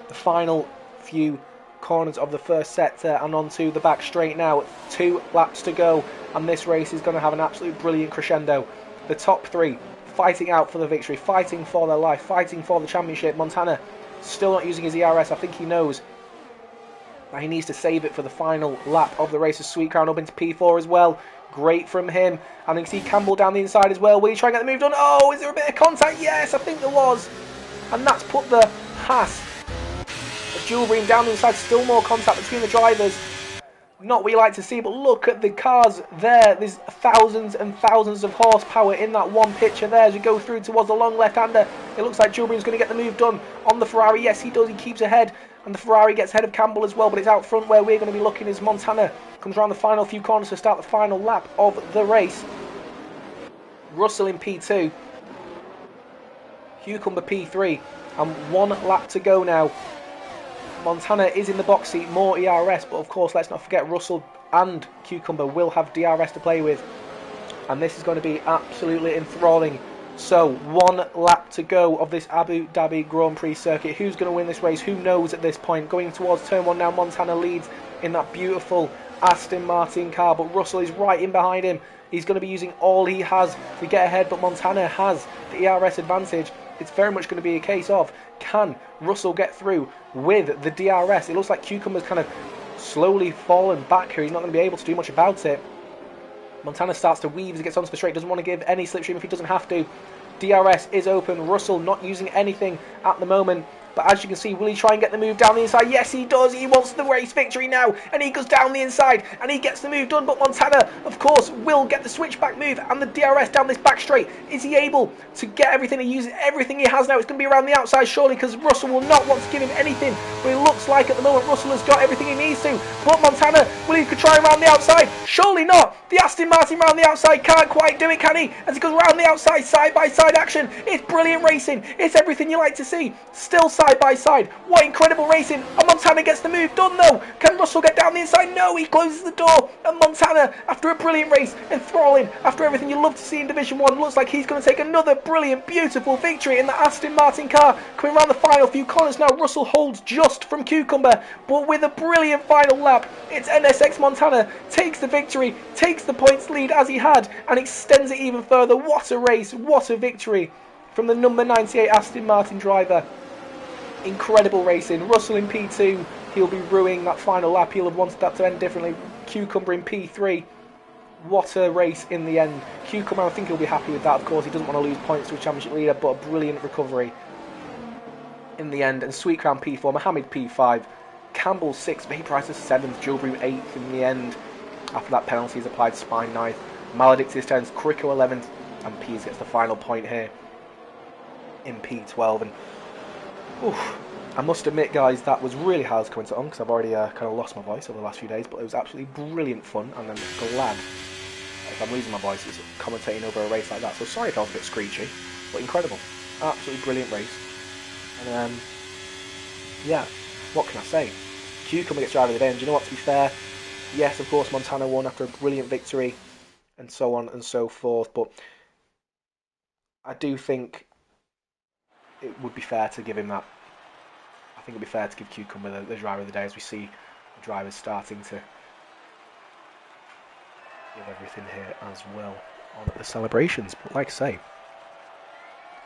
the final few corners of the first sector and onto the back straight now. 2 laps to go, and this race is going to have an absolute brilliant crescendo. The top 3 fighting out for the victory, fighting for their life, fighting for the championship. Montana still not using his ERS. I think he knows that he needs to save it for the final lap of the race. Sweet Crown up into P4 as well. Great from him. And you can see Campbell down the inside as well. Will he try and get the move done? Oh, is there a bit of contact? Yes, I think there was. And that's put the Haas of Jules Green down the inside. Still more contact between the drivers. Not what you like to see, but look at the cars there. There's thousands and thousands of horsepower in that one picture there. As we go through towards the long left-hander, it looks like Jules Green's going to get the move done on the Ferrari. Yes, he does. He keeps ahead, and the Ferrari gets ahead of Campbell as well, but it's out front where we're going to be looking as Montana comes around the final few corners to start the final lap of the race. Russell in P2, Cucumber P3, and 1 lap to go now. Montana is in the box seat, more ERS, but of course let's not forget Russell and Cucumber will have DRS to play with, and this is going to be absolutely enthralling. So 1 lap to go of this Abu Dhabi Grand Prix circuit. Who's going to win this race? Who knows at this point? Going towards turn 1 now, Montana leads in that beautiful Aston Martin car, but Russell is right in behind him. He's going to be using all he has to get ahead, but Montana has the ERS advantage. It's very much going to be a case of, can Russell get through with the DRS? It looks like Cucumber's kind of slowly fallen back here. He's not going to be able to do much about it. Montana starts to weave as he gets onto the straight. Doesn't want to give any slipstream if he doesn't have to. DRS is open. Russell not using anything at the moment. But as you can see, will he try and get the move down the inside? Yes, he does. He wants the race victory now. And he goes down the inside. And he gets the move done. But Montana, of course, will get the switchback move and the DRS down this back straight. Is he able to get everything and use everything he has now? It's going to be around the outside, surely, because Russell will not want to give him anything. But it looks like at the moment Russell has got everything he needs to. But Montana, will he try around the outside? Surely not. The Aston Martin around the outside can't quite do it, can he? As he goes around the outside, side-by-side action. It's brilliant racing. It's everything you like to see. Still side-by-side. What incredible racing. And Montana gets the move done, though. Can Russell get down the inside? No, he closes the door. And Montana, after a brilliant race, enthralling, after everything you love to see in Division 1, looks like he's going to take another brilliant, beautiful victory in the Aston Martin car. Coming around the final few corners now, Russell holds just from Cucumber, but with a brilliant final lap, it's NSX Montana takes the victory, takes the points lead as he had, and extends it even further. What a race, what a victory from the number 98 Aston Martin driver. Incredible racing. Russell in P2, he'll be ruining that final lap. He'll have wanted that to end differently. Cucumber in P3. What a race in the end. Cucumber, I think he'll be happy with that. Of course, he doesn't want to lose points to a championship leader, but a brilliant recovery in the end. And Sweet Crown P4, Mohammed P5, Campbell 6th, Vapourizer 7th, Joe 8th in the end. After that penalty is applied, Spine 9th, Maledictus 10th, Crico 11th, and Pease gets the final point here in P12. And oof, I must admit, guys, that was really hard to comment on because I've already kind of lost my voice over the last few days, but it was absolutely brilliant fun, and I'm glad if I'm losing my voice, it's commentating over a race like that. So sorry if I was a bit screechy, but incredible. Absolutely brilliant race. And yeah, what can I say? Cucumber gets driver of the day, and do you know what, to be fair, yes, of course, Montana won after a brilliant victory, and so on and so forth, but I do think it would be fair to give him that. I think it would be fair to give Cucumber the driver of the day, as we see the drivers starting to give everything here as well on the celebrations. But like I say,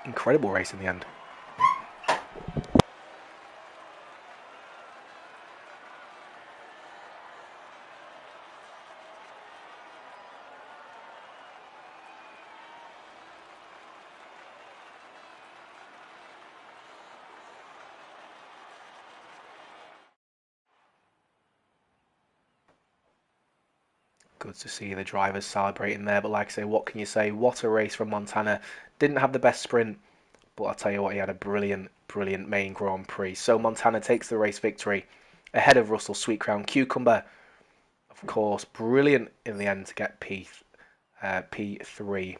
incredible race in the end. Good to see the drivers celebrating there, but like I say, what can you say? What a race from Montana. Didn't have the best sprint, but I'll tell you what, he had a brilliant, brilliant main Grand Prix. So Montana takes the race victory ahead of Russell, Sweet Crown. Cucumber, of course, brilliant in the end to get P3.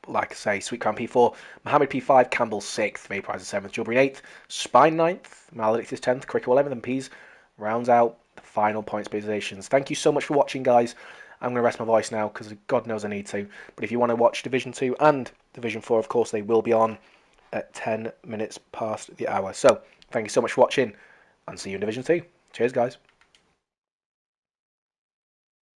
But like I say, Sweet Crown P4, Mohammed P5, Campbell 6th, Vapourizer 7th, Joe 8th, Spine 9th, Maledictus 10th, Crico 11th, and Pease rounds out the final points positions. Thank you so much for watching, guys. I'm going to rest my voice now because God knows I need to. But if you want to watch Division 2 and Division 4, of course, they will be on at 10 minutes past the hour. So thank you so much for watching, and see you in Division 2. Cheers, guys.